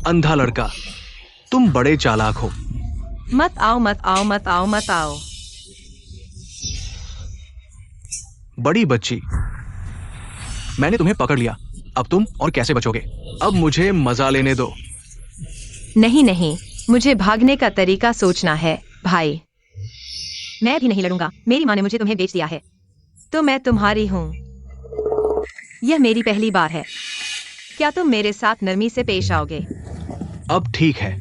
अंधा लड़का, तुम बड़े चालाक हो। मत आओ मत आओ मत आओ मत आओ। बड़ी बच्ची, मैंने तुम्हें पकड़ लिया, अब तुम और कैसे बचोगे? अब मुझे मजा लेने दो। नहीं नहीं, मुझे भागने का तरीका सोचना है भाई। मैं भी नहीं लड़ूंगा, मेरी माँ ने मुझे तुम्हें बेच दिया है, तो मैं तुम्हारी हूँ। यह मेरी पहली बार है, क्या तुम मेरे साथ नरमी से पेश आओगे? अब ठीक है,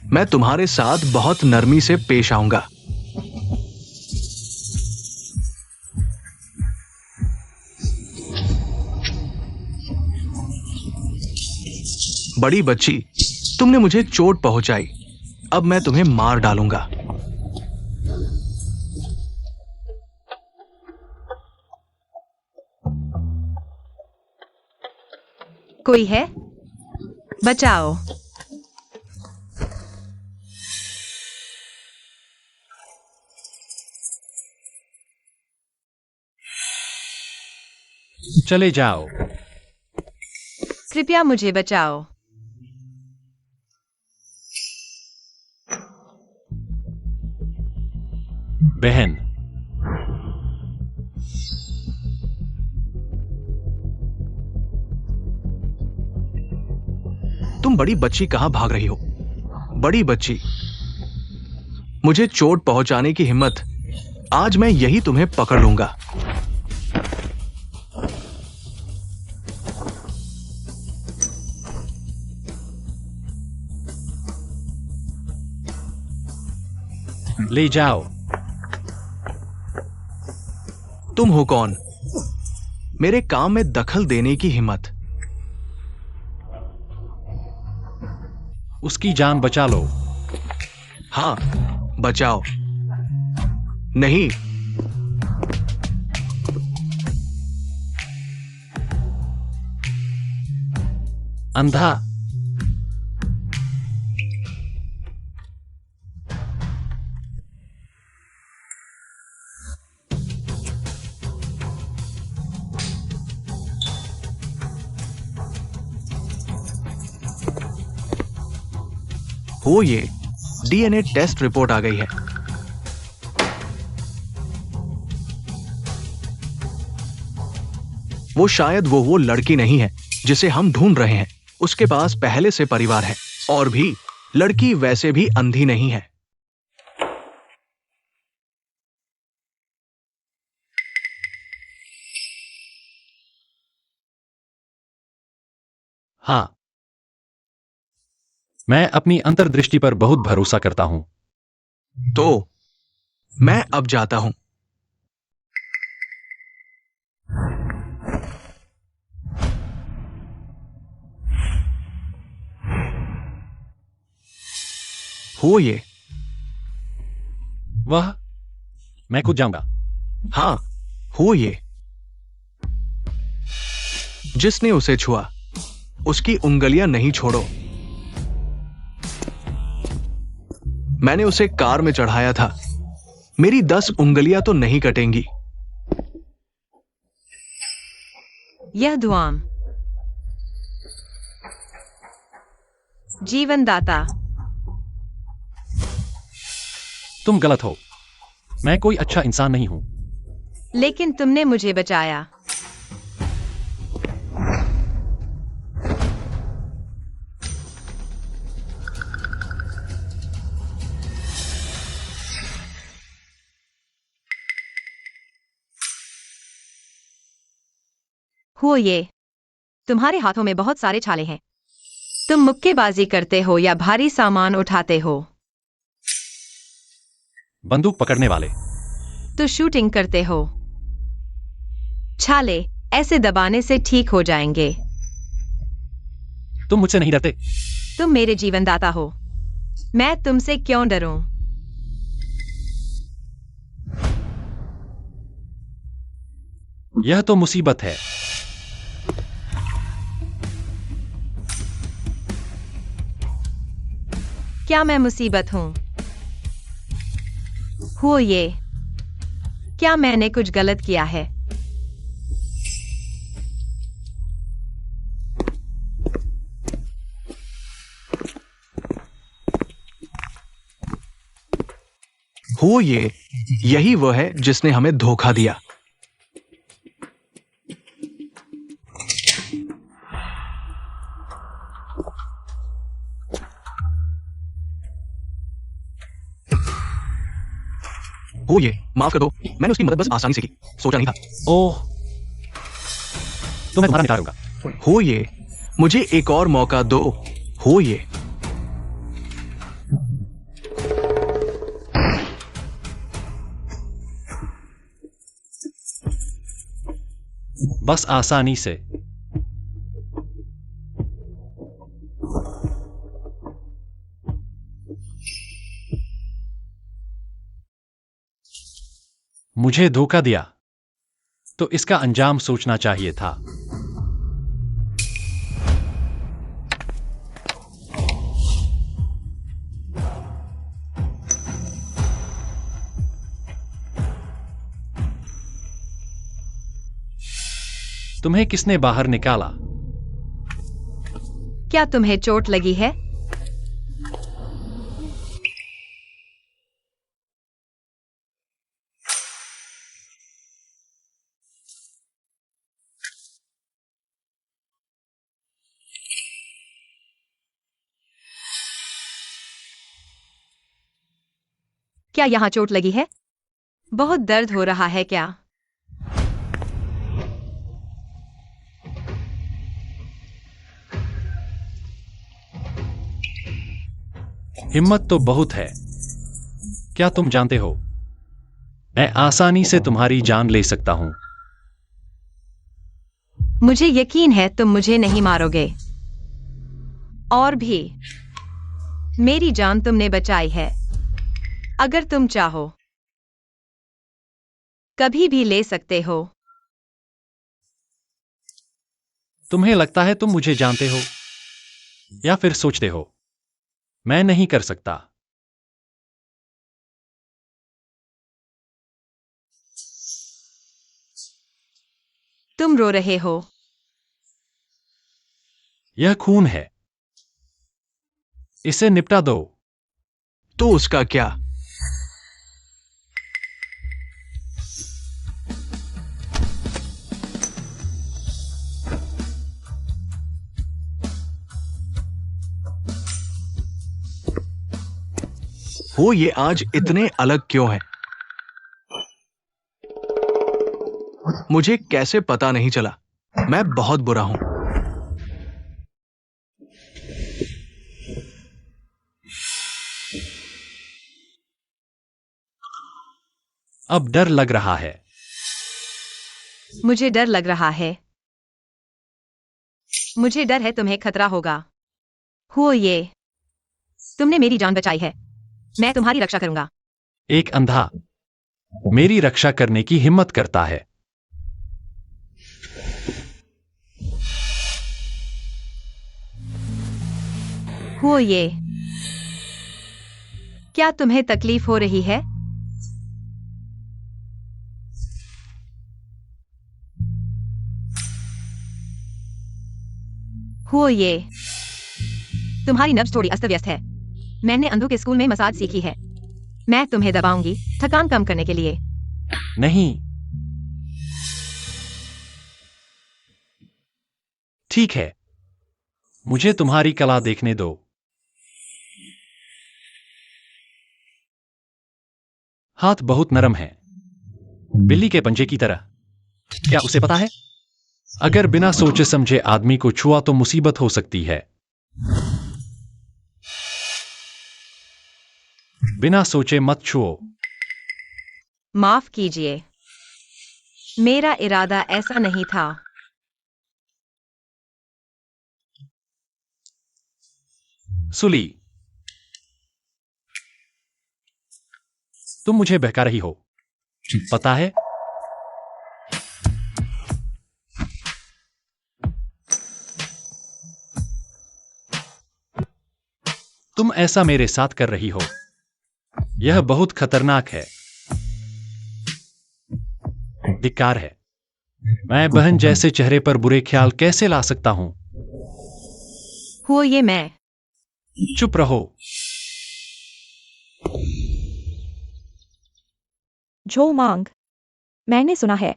मैं तुम्हारे साथ बहुत नरमी से पेश आऊंगा। बड़ी बच्ची, तुमने मुझे चोट पहुंचाई, अब मैं तुम्हें मार डालूंगा। कोई है? बचाओ। चले जाओ। कृपया मुझे बचाओ। बहन, तुम बड़ी बच्ची कहां भाग रही हो? बड़ी बच्ची, मुझे चोट पहुंचाने की हिम्मत, आज मैं यही तुम्हें पकड़ लूंगा। ले जाओ। तुम हो कौन? मेरे काम में दखल देने की हिम्मत? उसकी जान बचा लो। हाँ, बचाओ। नहीं, अंधा। हो ये डीएनए टेस्ट रिपोर्ट आ गई है। वो शायद वो लड़की नहीं है जिसे हम ढूंढ रहे हैं। उसके पास पहले से परिवार है, और भी लड़की वैसे भी अंधी नहीं है। हाँ, मैं अपनी अंतर्दृष्टि पर बहुत भरोसा करता हूं। तो मैं अब जाता हूं। हो ये? वह, मैं खुद जाऊंगा। हाँ, हो ये। जिसने उसे छुआ, उसकी उंगलियां नहीं छोड़ो। मैंने उसे कार में चढ़ाया था, मेरी 10 उंगलियां तो नहीं कटेंगी। यह धुआं, जीवनदाता। तुम गलत हो, मैं कोई अच्छा इंसान नहीं हूं। लेकिन तुमने मुझे बचाया। हो ये, तुम्हारे हाथों में बहुत सारे छाले हैं। तुम मुक्केबाजी करते हो या भारी सामान उठाते हो? बंदूक पकड़ने वाले। तो शूटिंग करते हो। छाले ऐसे दबाने से ठीक हो जाएंगे। तुम मुझसे नहीं डरते। तुम मेरे जीवनदाता हो, मैं तुमसे क्यों डरूं? यह तो मुसीबत है। क्या मैं मुसीबत हूं? हो ये, क्या मैंने कुछ गलत किया है? हो ये, यही वो है जिसने हमें धोखा दिया। हो ये, माफ कर दो, मैंने उसकी मदद बस आसानी से की, सोचा नहीं था। ओह, तो मैं तुम्हारा निकालूंगा। हो ये, मुझे एक और मौका दो। हो ये, बस आसानी से। मुझे धोखा दिया, तो इसका अंजाम सोचना चाहिए था। तुम्हें किसने बाहर निकाला? क्या तुम्हें चोट लगी है? क्या यहाँ चोट लगी है? बहुत दर्द हो रहा है क्या? हिम्मत तो बहुत है। क्या तुम जानते हो, मैं आसानी से तुम्हारी जान ले सकता हूं। मुझे यकीन है तुम मुझे नहीं मारोगे। और भी, मेरी जान तुमने बचाई है। अगर तुम चाहो, कभी भी ले सकते हो। तुम्हें लगता है तुम मुझे जानते हो, या फिर सोचते हो मैं नहीं कर सकता? तुम रो रहे हो। यह खून है, इसे निपटा दो। तो उसका क्या? हो ये आज इतने अलग क्यों हैं? मुझे कैसे पता नहीं चला? मैं बहुत बुरा हूं। अब डर लग रहा है। मुझे डर लग रहा है। मुझे डर है तुम्हें खतरा होगा। हो ये, तुमने मेरी जान बचाई है। मैं तुम्हारी रक्षा करूंगा। एक अंधा मेरी रक्षा करने की हिम्मत करता है। हो ये, क्या तुम्हें तकलीफ हो रही है? हो ये, तुम्हारी नब्ज थोड़ी अस्त व्यस्त है। मैंने अंधों के स्कूल में मसाज सीखी है। मैं तुम्हें दबाऊंगी थकान कम करने के लिए। नहीं, ठीक है, मुझे तुम्हारी कला देखने दो। हाथ बहुत नरम है, बिल्ली के पंजे की तरह। क्या उसे पता है, अगर बिना सोचे समझे आदमी को छुआ तो मुसीबत हो सकती है। बिना सोचे मत छुओ। माफ कीजिए, मेरा इरादा ऐसा नहीं था। सुली, तुम मुझे बहका रही हो, पता है? तुम ऐसा मेरे साथ कर रही हो, यह बहुत खतरनाक है। धिक्कार है। मैं बहन जैसे चेहरे पर बुरे ख्याल कैसे ला सकता हूं? हो ये, मैं चुप रहो। झो मांग। मैंने सुना है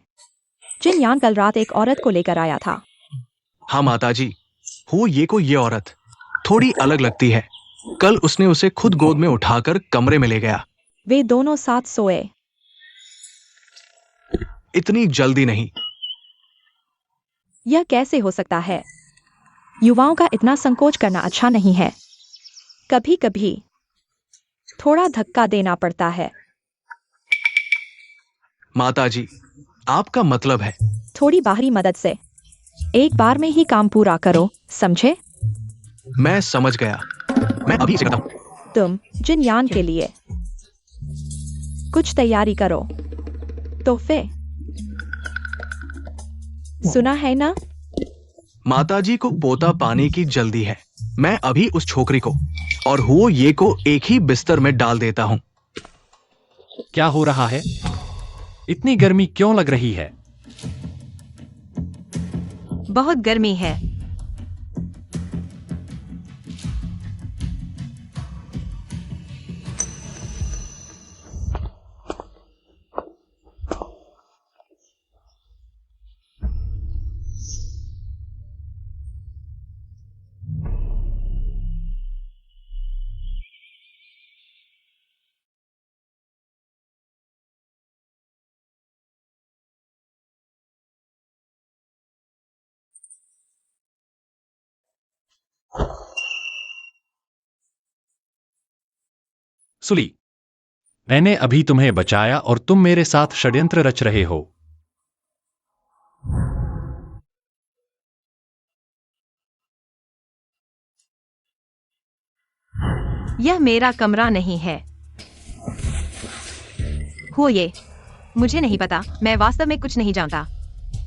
जिन यान कल रात एक औरत को लेकर आया था। हाँ माताजी, हो ये को ये औरत थोड़ी अलग लगती है। कल उसने उसे खुद गोद में उठाकर कमरे में ले गया। वे दोनों साथ सोए। इतनी जल्दी नहीं। यह कैसे हो सकता है? युवाओं का इतना संकोच करना अच्छा नहीं है। कभी कभी थोड़ा धक्का देना पड़ता है। माताजी, आपका मतलब है? थोड़ी बाहरी मदद से एक बार में ही काम पूरा करो, समझे? मैं समझ गया। मैं अभी इसे करता हूँ। तुम जिन यान के लिए कुछ तैयारी करो। तोहफे सुना है ना? माताजी को पोता पाने की जल्दी है। मैं अभी उस छोकरी को और हो ये को एक ही बिस्तर में डाल देता हूँ। क्या हो रहा है? इतनी गर्मी क्यों लग रही है? बहुत गर्मी है। सुली, मैंने अभी तुम्हें बचाया और तुम मेरे साथ षड्यंत्र रच रहे हो। यह मेरा कमरा नहीं है। हो ये मुझे नहीं पता। मैं वास्तव में कुछ नहीं जानता।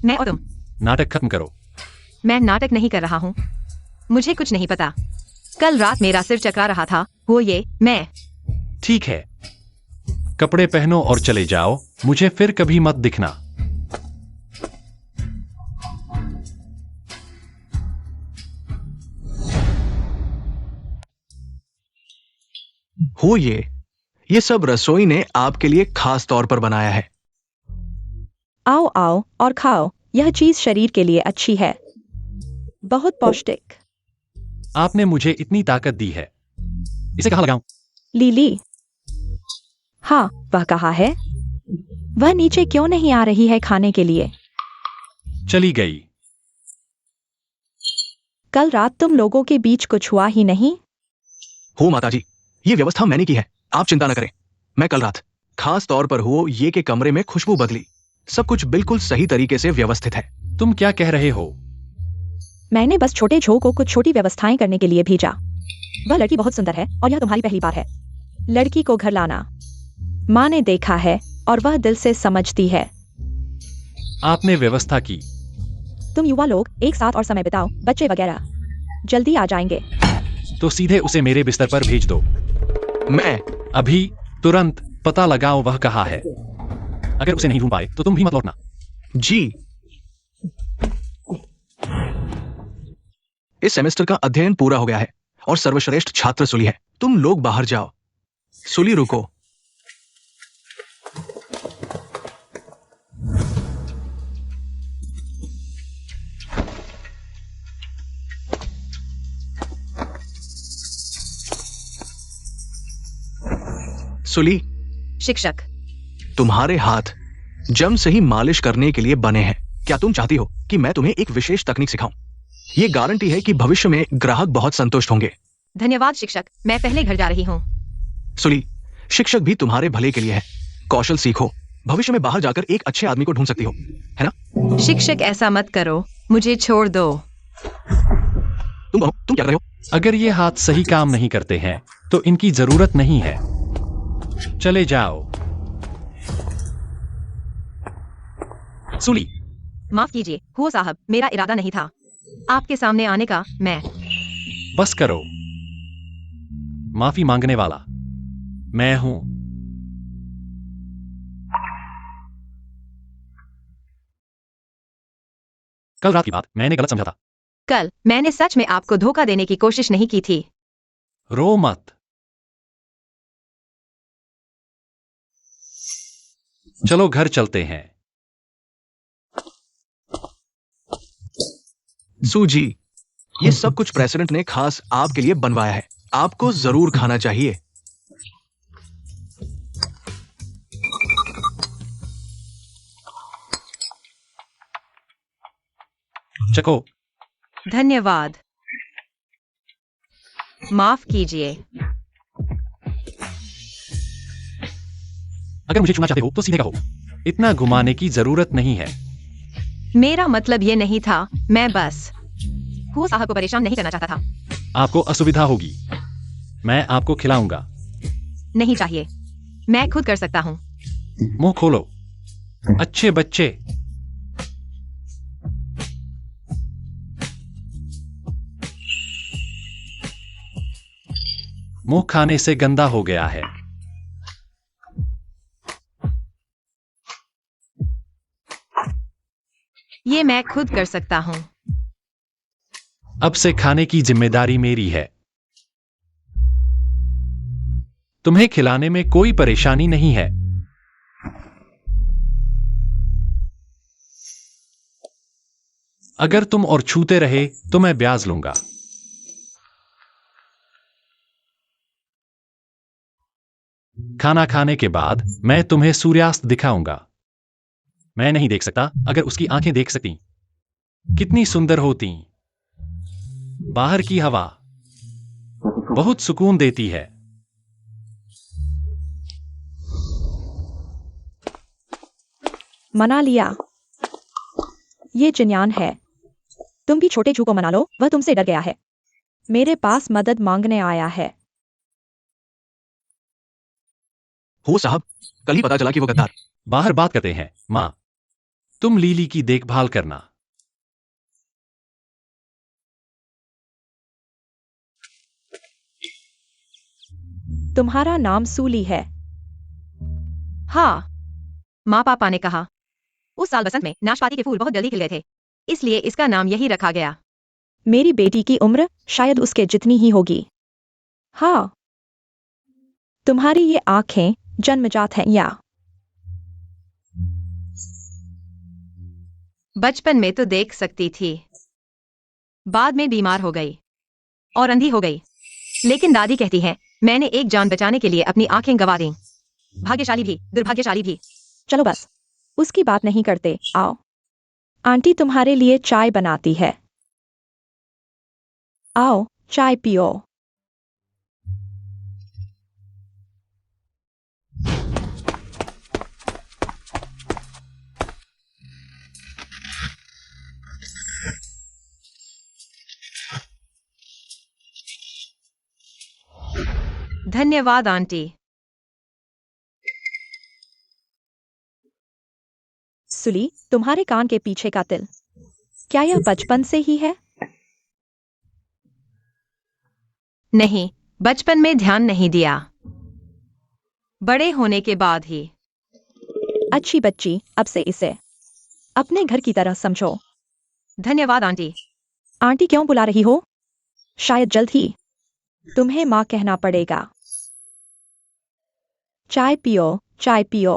मैं और तुम। नाटक खत्म करो। मैं नाटक नहीं कर रहा हूँ। मुझे कुछ नहीं पता। कल रात मेरा सिर चकरा रहा था। हो ये मैं। ठीक है, कपड़े पहनो और चले जाओ। मुझे फिर कभी मत दिखना। हो ये सब रसोई ने आपके लिए खास तौर पर बनाया है। आओ आओ और खाओ। यह चीज शरीर के लिए अच्छी है, बहुत पौष्टिक। आपने मुझे इतनी ताकत दी है। इसे कहाँ लगाऊं? लीली। हाँ, वह कहाँ है? वह नीचे क्यों नहीं आ रही है खाने के लिए? चली गई। कल रात तुम लोगों के बीच कुछ हुआ ही नहीं? हो माताजी, ये व्यवस्था मैंने की है। आप चिंता न करें। मैं कल रात खास तौर पर हो ये के कमरे में खुशबू बदली। सब कुछ बिल्कुल सही तरीके से व्यवस्थित है। तुम क्या कह रहे हो? मैंने बस छोटे झो को कुछ छोटी व्यवस्थाएं करने के लिए भेजा। वह लड़की बहुत सुंदर है और यह तुम्हारी पहली बार है। लड़की को घर लाना माँ ने देखा है और वह दिल से समझती है। आपने व्यवस्था की। तुम युवा लोग एक साथ और समय बिताओ। बच्चे वगैरह जल्दी आ जाएंगे। तो सीधे उसे मेरे बिस्तर पर भेज दो। मैं अभी तुरंत पता लगाओ वह कहाँ है। अगर उसे नहीं ढूंढ पाए तो तुम भी मत लौटना। जी। इस सेमेस्टर का अध्ययन पूरा हो गया है और सर्वश्रेष्ठ छात्र सुली है। तुम लोग बाहर जाओ। सुली रुको। सुली, शिक्षक। तुम्हारे हाथ जम से ही मालिश करने के लिए बने हैं। क्या तुम चाहती हो कि मैं तुम्हें एक विशेष तकनीक सिखाऊं? ये गारंटी है कि भविष्य में ग्राहक बहुत संतुष्ट होंगे। धन्यवाद शिक्षक। मैं पहले घर जा रही हूँ। सुली, शिक्षक भी तुम्हारे भले के लिए है। कौशल सीखो। भविष्य में बाहर जाकर एक अच्छे आदमी को ढूंढ सकती हो, है ना? शिक्षक ऐसा मत करो। मुझे छोड़ दो। तुम क्या कर रहे हो? अगर ये हाथ सही काम नहीं करते हैं तो इनकी जरूरत नहीं है। चले जाओ। सुली, माफ कीजिए हो साहब, मेरा इरादा नहीं था आपके सामने आने का। मैं बस करो। माफी मांगने वाला मैं हूं। कल रात की बात मैंने गलत समझा था। कल मैंने सच में आपको धोखा देने की कोशिश नहीं की थी। रो मत। चलो घर चलते हैं। सूजी, ये सब कुछ प्रेसिडेंट ने खास आपके लिए बनवाया है। आपको जरूर खाना चाहिए। चको। धन्यवाद। माफ कीजिए। अगर मुझे छूना चाहते हो तो सीधे कहो, इतना घुमाने की जरूरत नहीं है। मेरा मतलब ये नहीं था, मैं बस हु साहब को परेशान नहीं करना चाहता था। आपको असुविधा होगी। मैं आपको खिलाऊंगा। नहीं चाहिए, मैं खुद कर सकता हूँ। मुंह खोलो, अच्छे बच्चे। मुंह खाने से गंदा हो गया है। ये मैं खुद कर सकता हूँ। अब से खाने की जिम्मेदारी मेरी है। तुम्हें खिलाने में कोई परेशानी नहीं है। अगर तुम और छूते रहे तो मैं ब्याज लूंगा। खाना खाने के बाद मैं तुम्हें सूर्यास्त दिखाऊंगा। मैं नहीं देख सकता, अगर उसकी आंखें देख सकती कितनी सुंदर होती। बाहर की हवा बहुत सुकून देती है। मना लिया। ये जिन्यान है। तुम भी छोटे चू को मना लो, वह तुमसे डर गया है। मेरे पास मदद मांगने आया है। हो साहब, कल ही पता चला कि वो गद्दार। बाहर बात करते हैं। मां, तुम लीली की देखभाल करना। तुम्हारा नाम सूली है। हाँ, माँ पापा ने कहा। उस साल बसंत में नाशपाती के फूल बहुत जल्दी खिल गए थे, इसलिए इसका नाम यही रखा गया। मेरी बेटी की उम्र शायद उसके जितनी ही होगी। हाँ। तुम्हारी ये आंखें जन्मजात हैं या? बचपन में तो देख सकती थी, बाद में बीमार हो गई और अंधी हो गई। लेकिन दादी कहती है मैंने एक जान बचाने के लिए अपनी आंखें गंवा दी। भाग्यशाली भी, दुर्भाग्यशाली भी। चलो बस, उसकी बात नहीं करते। आओ, आंटी तुम्हारे लिए चाय बनाती है। आओ, चाय पियो। धन्यवाद आंटी। सुली, तुम्हारे कान के पीछे का तिल, क्या यह बचपन से ही है? नहीं, बचपन में ध्यान नहीं दिया, बड़े होने के बाद ही। अच्छी बच्ची, अब से इसे अपने घर की तरह समझो। धन्यवाद आंटी। आंटी क्यों बुला रही हो? शायद जल्द ही तुम्हें माँ कहना पड़ेगा। चाय पियो, चाय पियो।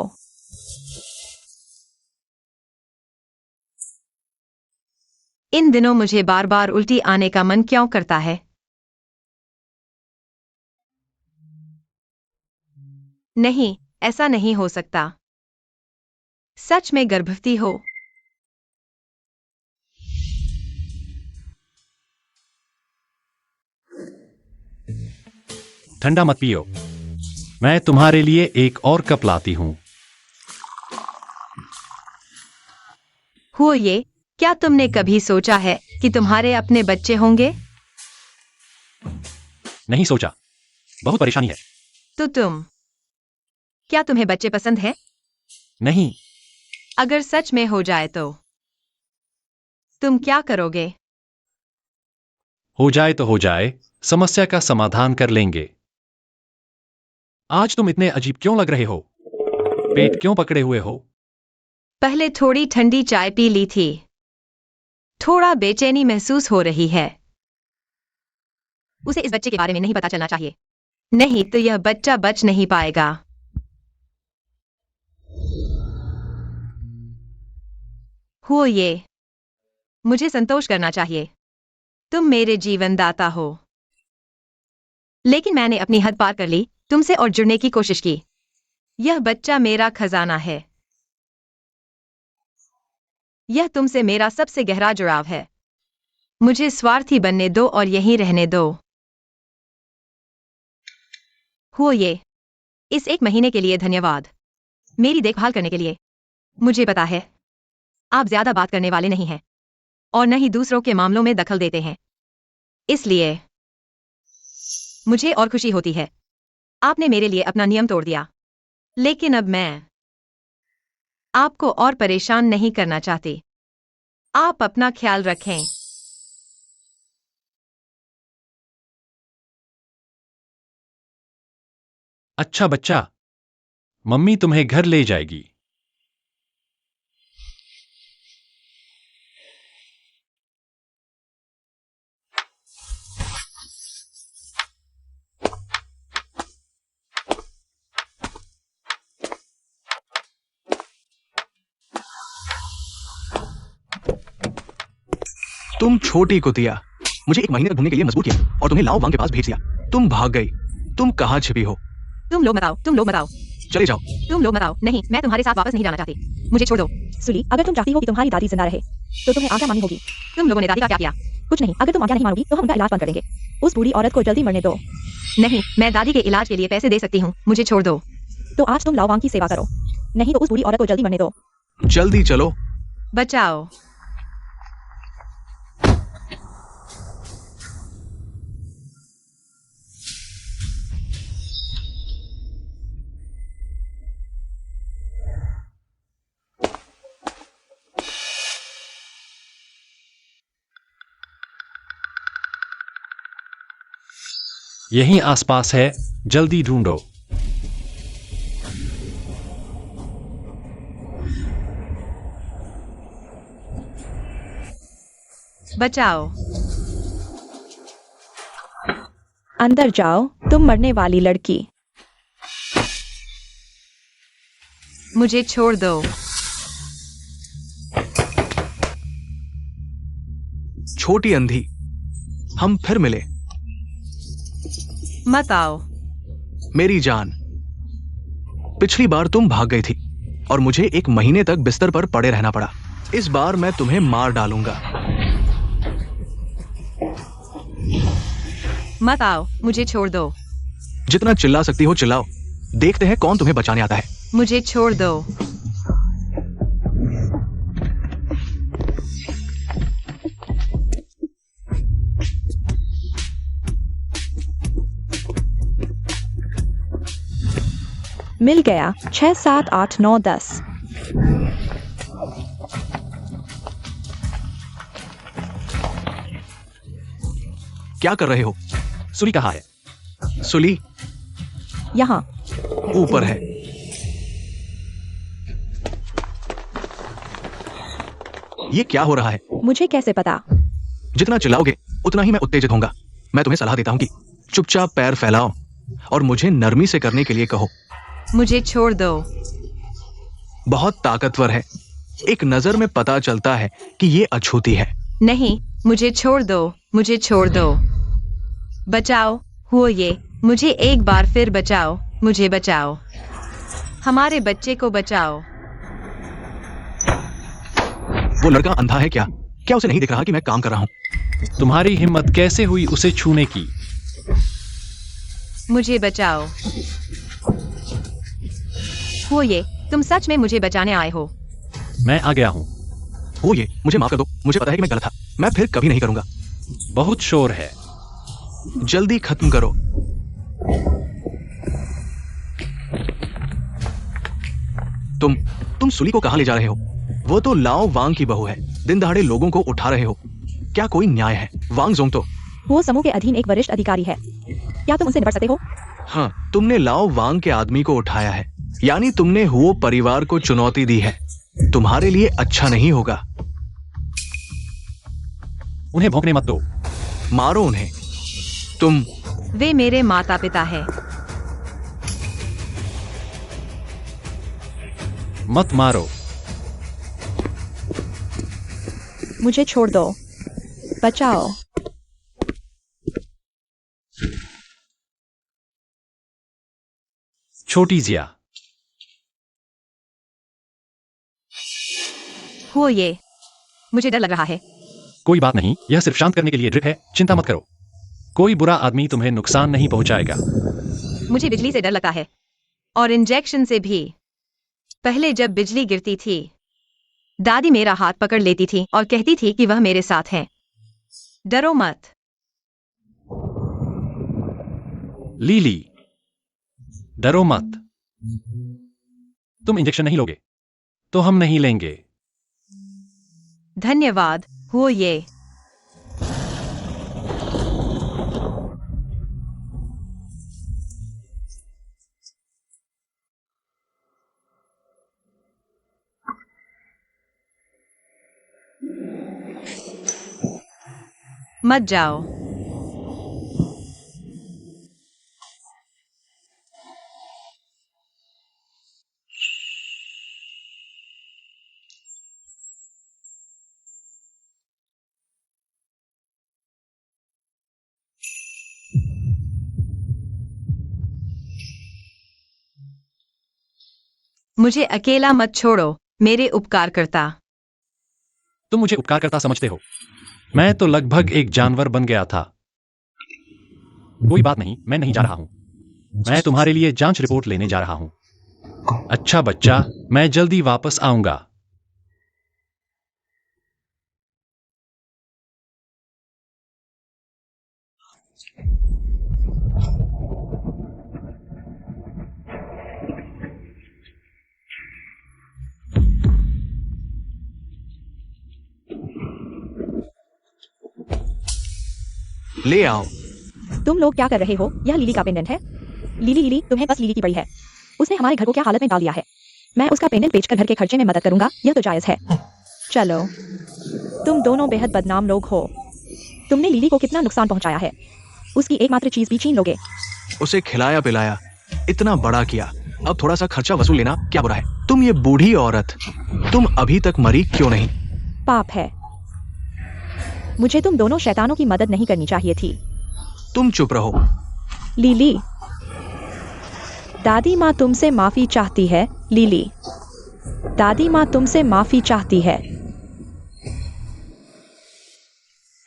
इन दिनों मुझे बार बार उल्टी आने का मन क्यों करता है? नहीं, ऐसा नहीं हो सकता। सच में गर्भवती हो? ठंडा मत पियो, मैं तुम्हारे लिए एक और कप लाती हूं। हुआ ये, क्या तुमने कभी सोचा है कि तुम्हारे अपने बच्चे होंगे? नहीं सोचा, बहुत परेशानी है। तो क्या तुम्हें बच्चे पसंद हैं? नहीं। अगर सच में हो जाए तो तुम क्या करोगे? हो जाए तो हो जाए, समस्या का समाधान कर लेंगे। आज तुम इतने अजीब क्यों लग रहे हो? पेट क्यों पकड़े हुए हो? पहले थोड़ी ठंडी चाय पी ली थी, थोड़ा बेचैनी महसूस हो रही है। उसे इस बच्चे के बारे में नहीं पता चलना चाहिए, नहीं तो यह बच्चा बच नहीं पाएगा। हुओ ये, मुझे संतोष करना चाहिए। तुम मेरे जीवन दाता हो, लेकिन मैंने अपनी हद पार कर ली, तुमसे और जुड़ने की कोशिश की। यह बच्चा मेरा खजाना है। यह तुमसे मेरा सबसे गहरा जुड़ाव है। मुझे स्वार्थी बनने दो और यहीं रहने दो। हुओ ये, इस 1 महीने के लिए धन्यवाद, मेरी देखभाल करने के लिए। मुझे पता है, आप ज्यादा बात करने वाले नहीं हैं और न ही दूसरों के मामलों में दखल देते हैं, इसलिए मुझे और खुशी होती है। आपने मेरे लिए अपना नियम तोड़ दिया, लेकिन अब मैं आपको और परेशान नहीं करना चाहती। आप अपना ख्याल रखें। अच्छा बच्चा, मम्मी तुम्हें घर ले जाएगी। तुम छोटी कुतिया, मुझे 1 महीने तक घूमने के लिए मजबूर किया और तुम्हें लाओ वांग के पास भेज दिया। तुम भाग गई। तुम कहाँ छिपी हो? तुम लोग बताओ, तुम लोग बताओ, चले जाओ। तुम लोग बताओ। नहीं, मैं तुम्हारे साथ वापस नहीं जाना चाहती। मुझे छोड़ दो। सुली, अगर तुम चाहती हो कि तुम्हारी दादी जिंदा रहे तो तुम्हें आज्ञा माननी होगी। तुम लोगों ने दादी का क्या किया? कुछ नहीं, अगर तुम आज्ञा नहीं मानोगी तो हम उनका इलाज बंद कर देंगे। उस बूढ़ी औरत को जल्दी मरने दो। नहीं, मैं दादी के इलाज के लिए पैसे दे सकती हूँ, मुझे छोड़ दो। तो आज तुम लाओवांग की सेवा करो, नहीं तो उस बूढ़ी औरत को जल्दी मरने दो। जल्दी चलो। बचाओ। यहीं आसपास है, जल्दी ढूंढो। बचाओ। अंदर जाओ, तुम मरने वाली लड़की। मुझे छोड़ दो। छोटी अंधी, हम फिर मिले। मत आओ। मेरी जान, पिछली बार तुम भाग गई थी और मुझे 1 महीने तक बिस्तर पर पड़े रहना पड़ा। इस बार मैं तुम्हें मार डालूंगा। मत आओ, मुझे छोड़ दो। जितना चिल्ला सकती हो चिल्लाओ, देखते हैं कौन तुम्हें बचाने आता है। मुझे छोड़ दो। मिल गया। 6, 7, 8, 9, 10। क्या कर रहे हो? सुली कहाँ है? सुली यहाँ। ऊपर है। ये क्या हो रहा है? मुझे कैसे पता? जितना चिल्लाओगे उतना ही मैं उत्तेजित होऊंगा। मैं तुम्हें सलाह देता हूं कि चुपचाप पैर फैलाओ और मुझे नरमी से करने के लिए कहो। मुझे छोड़ दो। बहुत ताकतवर है। एक नजर में पता चलता है कि ये अछूती है। नहीं, मुझे छोड़ दो। मुझे छोड़ दो। बचाओ। हुओ ये, मुझे एक बार फिर बचाओ। मुझे बचाओ। हमारे बच्चे को बचाओ। वो लड़का अंधा है क्या? क्या उसे नहीं दिख रहा कि मैं काम कर रहा हूं? तुम्हारी हिम्मत कैसे हुई उसे छूने की? मुझे बचाओ। हुओ ये, तुम सच में मुझे बचाने आए हो? मैं आ गया हूँ। वो ये, मुझे माफ कर दो। मुझे पता है कि मैं गलत था। मैं फिर कभी नहीं करूंगा। बहुत शोर है। जल्दी खत्म करो। तुम सुली को कहां ले जा रहे हो? वो तो लाओ वांग की बहू है। दिन दहाड़े लोगों को उठा रहे हो। क्या कोई न्याय है? वांग जोंग तो वो समूह के अधीन एक वरिष्ठ अधिकारी है। क्या तुम उनसे निपट सकते हो? हाँ, तुमने लाओ वांग के आदमी को उठाया है, यानी तुमने हुओ परिवार को चुनौती दी है। तुम्हारे लिए अच्छा नहीं होगा। उन्हें भौंकने मत दो। मारो उन्हें। तुम वे मेरे माता पिता हैं। मत मारो। मुझे छोड़ दो। बचाओ। छोटी जिया। हो ये, मुझे डर लग रहा है। कोई बात नहीं, यह सिर्फ शांत करने के लिए ड्रिप है, चिंता मत करो। कोई बुरा आदमी तुम्हें नुकसान नहीं पहुंचाएगा। मुझे बिजली से डर लगता है और इंजेक्शन से भी। पहले जब बिजली गिरती थी, दादी मेरा हाथ पकड़ लेती थी और कहती थी कि वह मेरे साथ है। डरो मत। लीली, डरो मत। तुम इंजेक्शन नहीं लोगे तो हम नहीं लेंगे। धन्यवाद। हो ये। मत जाओ। मुझे अकेला मत छोड़ो, मेरे उपकारकर्ता। तुम मुझे उपकारकर्ता समझते हो? मैं तो लगभग एक जानवर बन गया था। कोई बात नहीं, मैं नहीं जा रहा हूं। मैं तुम्हारे लिए जांच रिपोर्ट लेने जा रहा हूं। अच्छा बच्चा, मैं जल्दी वापस आऊंगा। ले आओ। तुम लोग क्या कर रहे हो? यह लिली का पेंडेंट है। लिली लिली, तुम्हें बस लिली की पड़ी है। उसने हमारे घर को क्या हालत में डाल दिया है। मैं उसका पेंडेंट बेचकर घर के खर्चे में मदद करूंगा, यह तो जायज है। चलो, तुम दोनों बेहद बदनाम लोग हो। तुमने लिली को कितना नुकसान पहुंचाया है। उसकी एकमात्र चीज भी छीन लोगे। उसे खिलाया पिलाया, इतना बड़ा किया, अब थोड़ा सा खर्चा वसूल लेना क्या बुरा है? तुम ये बूढ़ी औरत, तुम अभी तक मरी क्यों नहीं? पाप है। मुझे तुम दोनों शैतानों की मदद नहीं करनी चाहिए थी। तुम चुप रहो। लिली, दादी माँ तुमसे माफी चाहती है। लिली, दादी माँ तुमसे माफी चाहती है।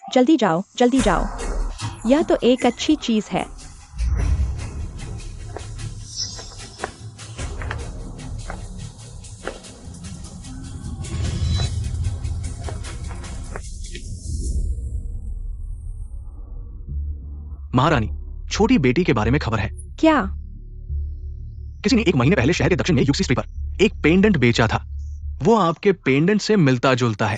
जल्दी जाओ, जल्दी जाओ। यह तो एक अच्छी चीज है। महारानी, छोटी बेटी के बारे में खबर है। क्या? किसी ने 1 महीने पहले शहर के दक्षिण में यूक्सी स्ट्रीट पर एक पेंडेंट बेचा था। वो आपके पेंडेंट से मिलता जुलता है।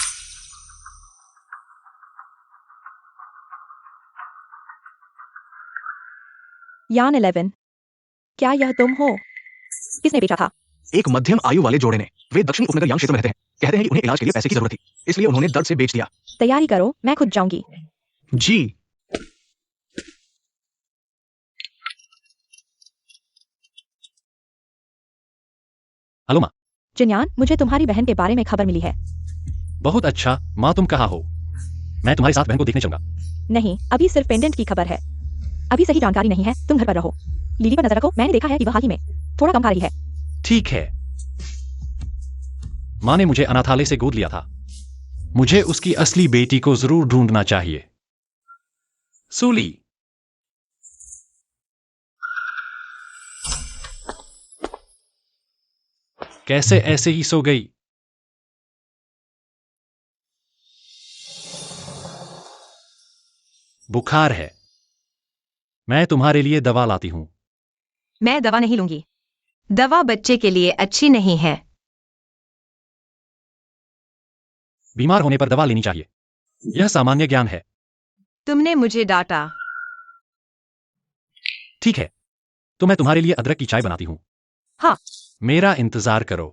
यान 11, क्या यह तुम हो? किसने बेचा था? एक मध्यम आयु वाले जोड़े ने। वे दक्षिणी उपनगर यान क्षेत्र में रहते हैं। कहते हैं कि उन्हें इलाज के लिए पैसे की जरूरत थी, इसलिए उन्होंने दर्द से बेच दिया। तैयारी करो, मैं खुद जाऊंगी। जी। हेलो माँ। जिन्यान, मुझे तुम्हारी बहन के बारे में खबर मिली है। बहुत अच्छा माँ, तुम कहाँ हो? मैं तुम्हारे साथ बहन को देखने चलूंगा। नहीं, अभी सिर्फ पेंडेंट की खबर है। अभी सही जानकारी नहीं है, तुम घर पर रहो। लिली पर नजर रखो, मैंने देखा है कि वह हाल ही में थोड़ा कम खा रही है। ठीक है। माँ ने मुझे अनाथालय से गोद लिया था। मुझे उसकी असली बेटी को जरूर ढूंढना चाहिए। सूली। कैसे ऐसे ही सो गई? बुखार है। मैं तुम्हारे लिए दवा लाती हूं। मैं दवा नहीं लूंगी। दवा बच्चे के लिए अच्छी नहीं है। बीमार होने पर दवा लेनी चाहिए, यह सामान्य ज्ञान है। तुमने मुझे डांटा। ठीक है, तो मैं तुम्हारे लिए अदरक की चाय बनाती हूं। हाँ। मेरा इंतजार करो।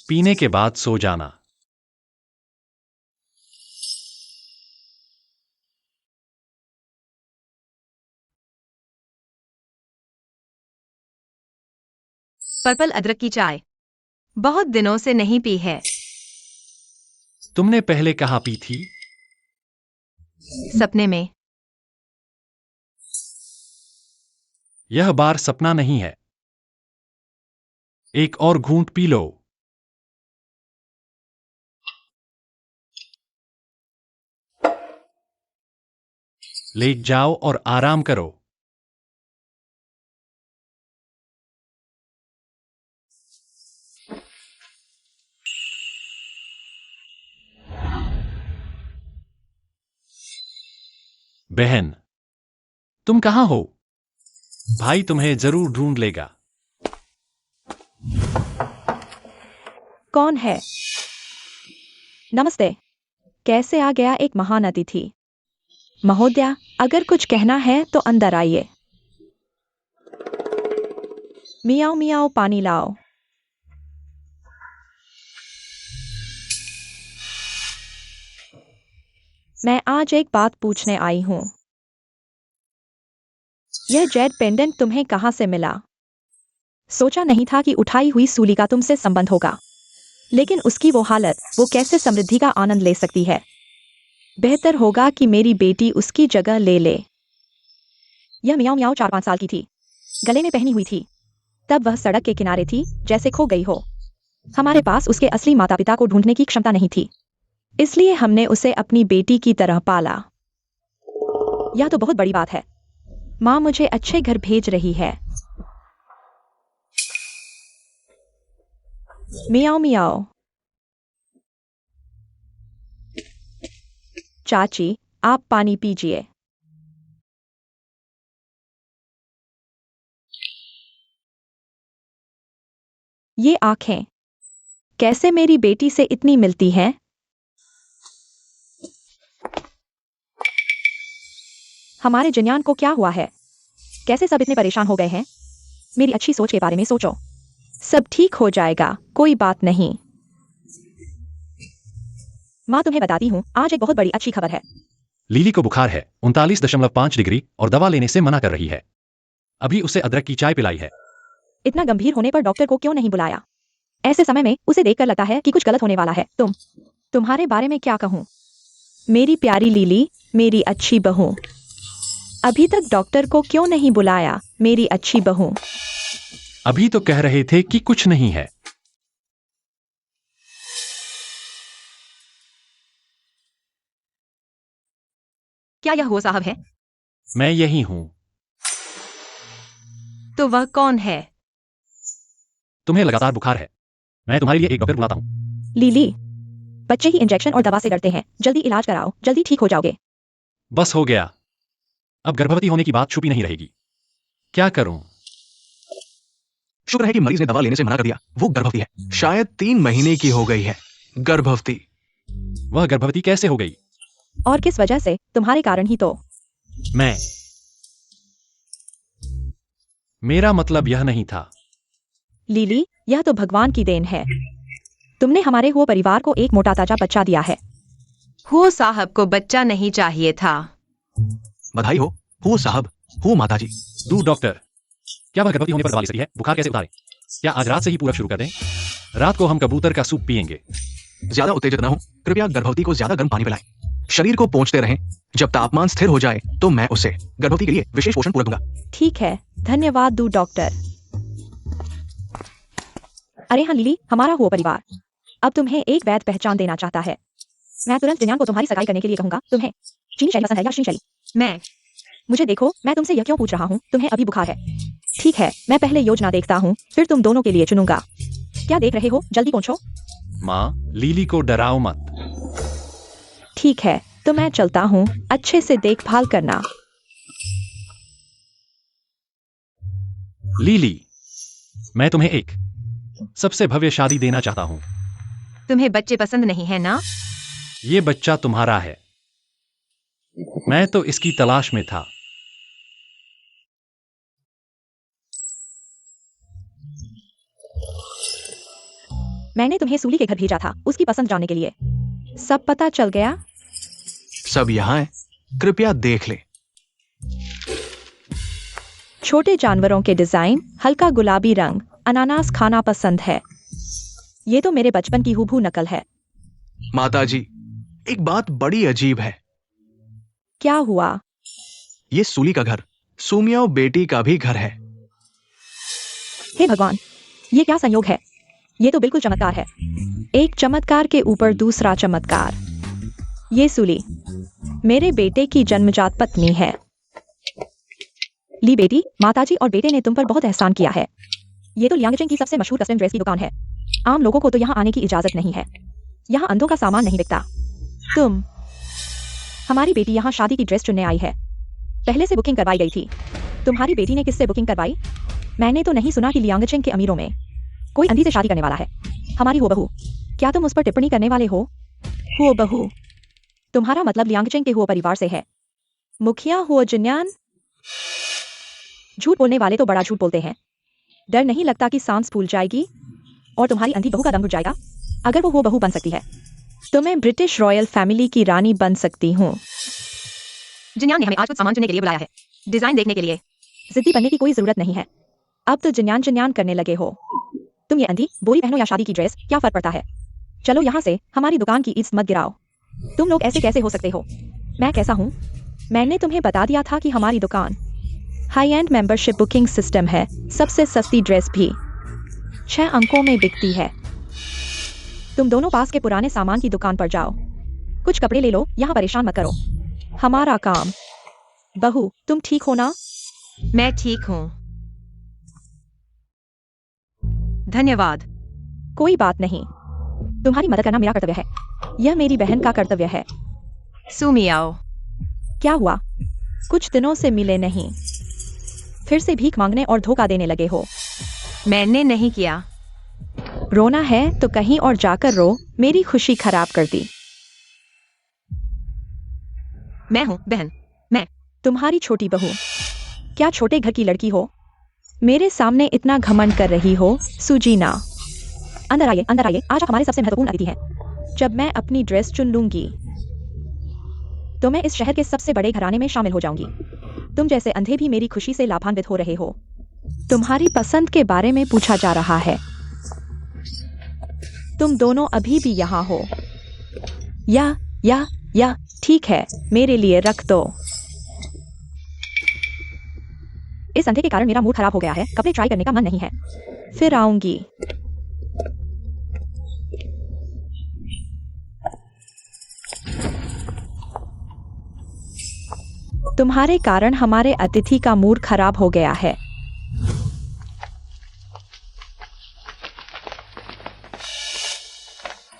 पीने के बाद सो जाना। पर्पल अदरक की चाय बहुत दिनों से नहीं पी है। तुमने पहले कहाँ पी थी? सपने में। यह बार सपना नहीं है। एक और घूंट पी लो। लेट जाओ और आराम करो। बहन, तुम कहां हो? भाई तुम्हें जरूर ढूंढ लेगा। कौन है? नमस्ते। कैसे आ गया एक महान अतिथि। महोदया, अगर कुछ कहना है तो अंदर आइए। मियाओ मियाओ, पानी लाओ। मैं आज एक बात पूछने आई हूं। यह जेड पेंडेंट तुम्हें कहां से मिला? सोचा नहीं था कि उठाई हुई सूली का तुमसे संबंध होगा, लेकिन उसकी वो हालत, वो कैसे समृद्धि का आनंद ले सकती है। बेहतर होगा कि मेरी बेटी उसकी जगह ले ले। यह मियाओ मियाओ 4-5 साल की थी, गले में पहनी हुई थी। तब वह सड़क के किनारे थी, जैसे खो गई हो। हमारे पास उसके असली माता पिता को ढूंढने की क्षमता नहीं थी, इसलिए हमने उसे अपनी बेटी की तरह पाला। यह तो बहुत बड़ी बात है। माँ मुझे अच्छे घर भेज रही है। मियाओ मियाओ। चाची, आप पानी पीजिए। ये आंखें कैसे मेरी बेटी से इतनी मिलती हैं? हमारे जिन्यान को क्या हुआ है? कैसे सब इतने परेशान हो गए हैं? मेरी अच्छी सोच के बारे में सोचो। सब ठीक हो जाएगा, कोई बात नहीं। माँ, तुम्हें बताती हूँ, आज एक बहुत बड़ी अच्छी खबर है। लीली को बुखार है, 39.5 डिग्री, और दवा लेने से मना कर रही है। अभी उसे अदरक की चाय पिलाई है। इतना गंभीर होने पर डॉक्टर को क्यों नहीं बुलाया? ऐसे समय में उसे देखकर लगता है कि कुछ गलत होने वाला है। तुम्हारे बारे में क्या कहूँ? मेरी प्यारी लीली, मेरी अच्छी बहू। अभी तक डॉक्टर को क्यों नहीं बुलाया, मेरी अच्छी बहू? अभी तो कह रहे थे कि कुछ नहीं है। क्या यह वो साहब है? मैं यही हूं। तो वह कौन है? तुम्हें लगातार बुखार है। मैं तुम्हारे लिए एक डॉक्टर बुलाता हूं। लीली, बच्चे ही इंजेक्शन और दवा से डरते हैं। जल्दी इलाज कराओ, जल्दी ठीक हो जाओगे। बस हो गया। अब गर्भवती होने की बात छुपी नहीं रहेगी। क्या करूं? शुक्र है कि मरीज ने दवा लेने से मना कर दिया। वो गर्भवती है, शायद 3 महीने की हो गई है। गर्भवती। वह गर्भवती कैसे हो गई? और किस वजह से? तुम्हारे कारण ही तो। मेरा मतलब यह नहीं था। लीली, यह तो भगवान की देन है। तुमने हमारे हुए परिवार को एक मोटा ताजा बच्चा दिया है। हो साहब को बच्चा नहीं चाहिए था। बधाई हो साहब, हो माताजी। दूर डॉक्टर, क्या वह गर्भवती होने पर दवा ले सकती है? बुखार कैसे उतारे? क्या आज रात से ही पूरब शुरू कर दें? रात को हम कबूतर का सूप पिएंगे। ज्यादा उत्तेजित न हो। कृपया गर्भवती को ज्यादा गर्म पानी पिलाएं। शरीर को पोंछते रहें। जब तापमान स्थिर हो जाए तो मैं उसे गर्भवती के लिए विशेष पोषण पूरक दूंगा। ठीक है, धन्यवाद दू डॉक्टर। अरे हाँ लीली, हमारा हुआ परिवार अब तुम्हें एक वैध पहचान देना चाहता है। मैं तुरंत जिन्यान को तुम्हारी सगाई करने के लिए कहूंगा। तुम्हें चीनी शैली पसंद है या श्री शैली? मैं मुझे देखो, मैं तुमसे यह क्यों पूछ रहा हूँ? तुम्हें अभी बुखार है। ठीक है, मैं पहले योजना देखता हूँ, फिर तुम दोनों के लिए चुनूंगा। क्या देख रहे हो? जल्दी पहुंचो। माँ, लीली को डराओ मत। ठीक है, तो मैं चलता हूँ। अच्छे से देखभाल करना। लीली, मैं तुम्हें एक सबसे भव्य शादी देना चाहता हूँ। तुम्हें बच्चे पसंद नहीं है ना? ये बच्चा तुम्हारा है। मैं तो इसकी तलाश में था। मैंने तुम्हें सूली के घर भेजा था, उसकी पसंद जानने के लिए। सब पता चल गया? सब यहाँ है, कृपया देख ले। छोटे जानवरों के डिजाइन, हल्का गुलाबी रंग, अनानास खाना पसंद है। ये तो मेरे बचपन की हूबहू नकल है। माताजी, एक बात बड़ी अजीब है। क्या हुआ? ये सूली का घर सुमियाओ बेटी का भी घर है। हे भगवान, ये क्या संयोग है? ये तो बिल्कुल चमत्कार है। एक चमत्कार के ऊपर दूसरा चमत्कार। ये सूली मेरे बेटे की जन्मजात पत्नी है। ली बेटी, माताजी और बेटे ने तुम पर बहुत एहसान किया है। ये तो लियांगचेंग की सबसे मशहूर कस्टम ड्रेस की दुकान है। आम लोगों को तो यहाँ आने की इजाजत नहीं है। यहाँ अंधों का सामान नहीं बिकता। हमारी बेटी यहाँ शादी की ड्रेस चुनने आई है। पहले से बुकिंग करवाई गई थी। तुम्हारी बेटी ने किससे बुकिंग करवाई? मैंने तो नहीं सुना कि लियांगचेंग के अमीरों में कोई अंधी से शादी करने वाला है। हमारी हो बहू, क्या तुम उस पर टिप्पणी करने वाले हो? हो बहू, तुम्हारा मतलब लियांगचेंग के हुओ परिवार से है। मुखिया हुओ जिन्यान। झूठ बोलने वाले तो बड़ा झूठ बोलते हैं। डर नहीं लगता कि सांस फूल जाएगी और तुम्हारी अंधी बहू का दम घुट जाएगा? अगर वो हो बहू बन सकती है तो मैं ब्रिटिश रॉयल फैमिली की रानी बन सकती हूँ। जिन्यान ने हमें आज कुछ सामान चुनने के लिए बुलाया है, डिजाइन देखने के लिए। जिद्दी बनने की कोई जरूरत नहीं है। अब तो जिन्यान जिन्यान करने लगे हो। तुम ये अंधी बोरी पहनो या शादी की ड्रेस, क्या फर्क पड़ता है? चलो यहाँ से, हमारी दुकान की इज्जत मत गिराओ। तुम लोग ऐसे कैसे हो सकते हो? मैं कैसा हूँ? मैंने तुम्हें बता दिया था कि हमारी दुकान high and membership booking system है। सबसे सस्ती ड्रेस भी 6 अंकों में बिकती है। तुम दोनों पास के पुराने सामान की दुकान पर जाओ, कुछ कपड़े ले लो। यहाँ परेशान मत करो। हमारा काम। बहू, तुम ठीक हो ना? मैं ठीक हूँ, धन्यवाद। कोई बात नहीं। तुम्हारी मदद करना मेरा कर्तव्य है। यह मेरी बहन का कर्तव्य है। सुमियाओ, क्या हुआ? कुछ दिनों से मिले नहीं, फिर से भीख मांगने और धोखा देने लगे हो। मैंने नहीं किया। रोना है तो कहीं और जाकर रो, मेरी खुशी खराब कर दी। मैं हूँ बहन, मैं। तुम्हारी छोटी बहू। क्या छोटे घर की लड़की हो? मेरे सामने इतना घमंड कर रही हो? सुजीना, अंदर आइए, अंदर आइए। आज आप हमारे सबसे महत्वपूर्ण अतिथि हैं। जब मैं अपनी ड्रेस चुन लूंगी तो मैं इस शहर के सबसे बड़े घराने में शामिल हो जाऊंगी। तुम जैसे अंधे भी मेरी खुशी से लाभान्वित हो रहे हो। तुम्हारी पसंद के बारे में पूछा जा रहा है। तुम दोनों अभी भी यहाँ हो? या ठीक है, मेरे लिए रख दो। इस अंधे के कारण मेरा मूड खराब हो गया है। कपड़े ट्राई करने का मन नहीं है। फिर आऊंगी। तुम्हारे कारण हमारे अतिथि का मूड खराब हो गया है।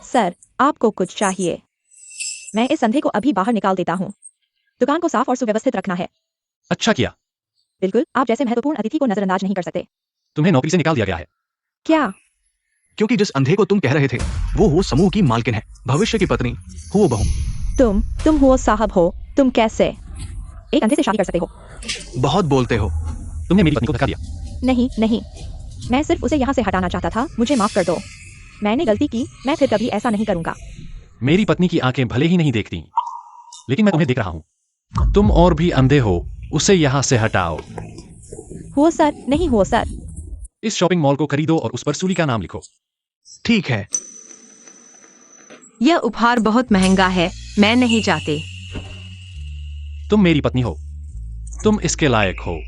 सर, आपको कुछ चाहिए? मैं इस अंधे को अभी बाहर निकाल देता हूँ। दुकान को साफ और सुव्यवस्थित रखना है। अच्छा किया। बिल्कुल, आप जैसे महत्वपूर्ण अतिथि को नजरअंदाज नहीं कर सकते। तुम्हें नौकरी से निकाल दिया गया है। क्या? क्योंकि जिस अंधे को तुम कह रहे थे वो हो समूह की मालकिन है, भविष्य की पत्नी हुओ बहू। तुम हो साहब हो। तुम कैसे एक अंधे से शादी कर सकते हो? बहुत बोलते हो। तुमने मेरी पत्नी को धक्का दिया। नहीं, मैं सिर्फ उसे यहाँ से हटाना चाहता था। मुझे माफ कर दो। मैंने गलती की। मैं फिर कभी ऐसा नहीं करूंगा। मेरी पत्नी की आंखें भले ही नहीं देखती, लेकिन मैं तुम्हें देख रहा हूँ। तुम और भी अंधे हो। उसे यहाँ से हटाओ। हो सर, नहीं हो सर। इस शॉपिंग मॉल को खरीदो और उस पर सूली का नाम लिखो। ठीक है। यह उपहार बहुत महंगा है, मैं नहीं चाहती। तुम मेरी पत्नी हो। तुम इसके लायक हो।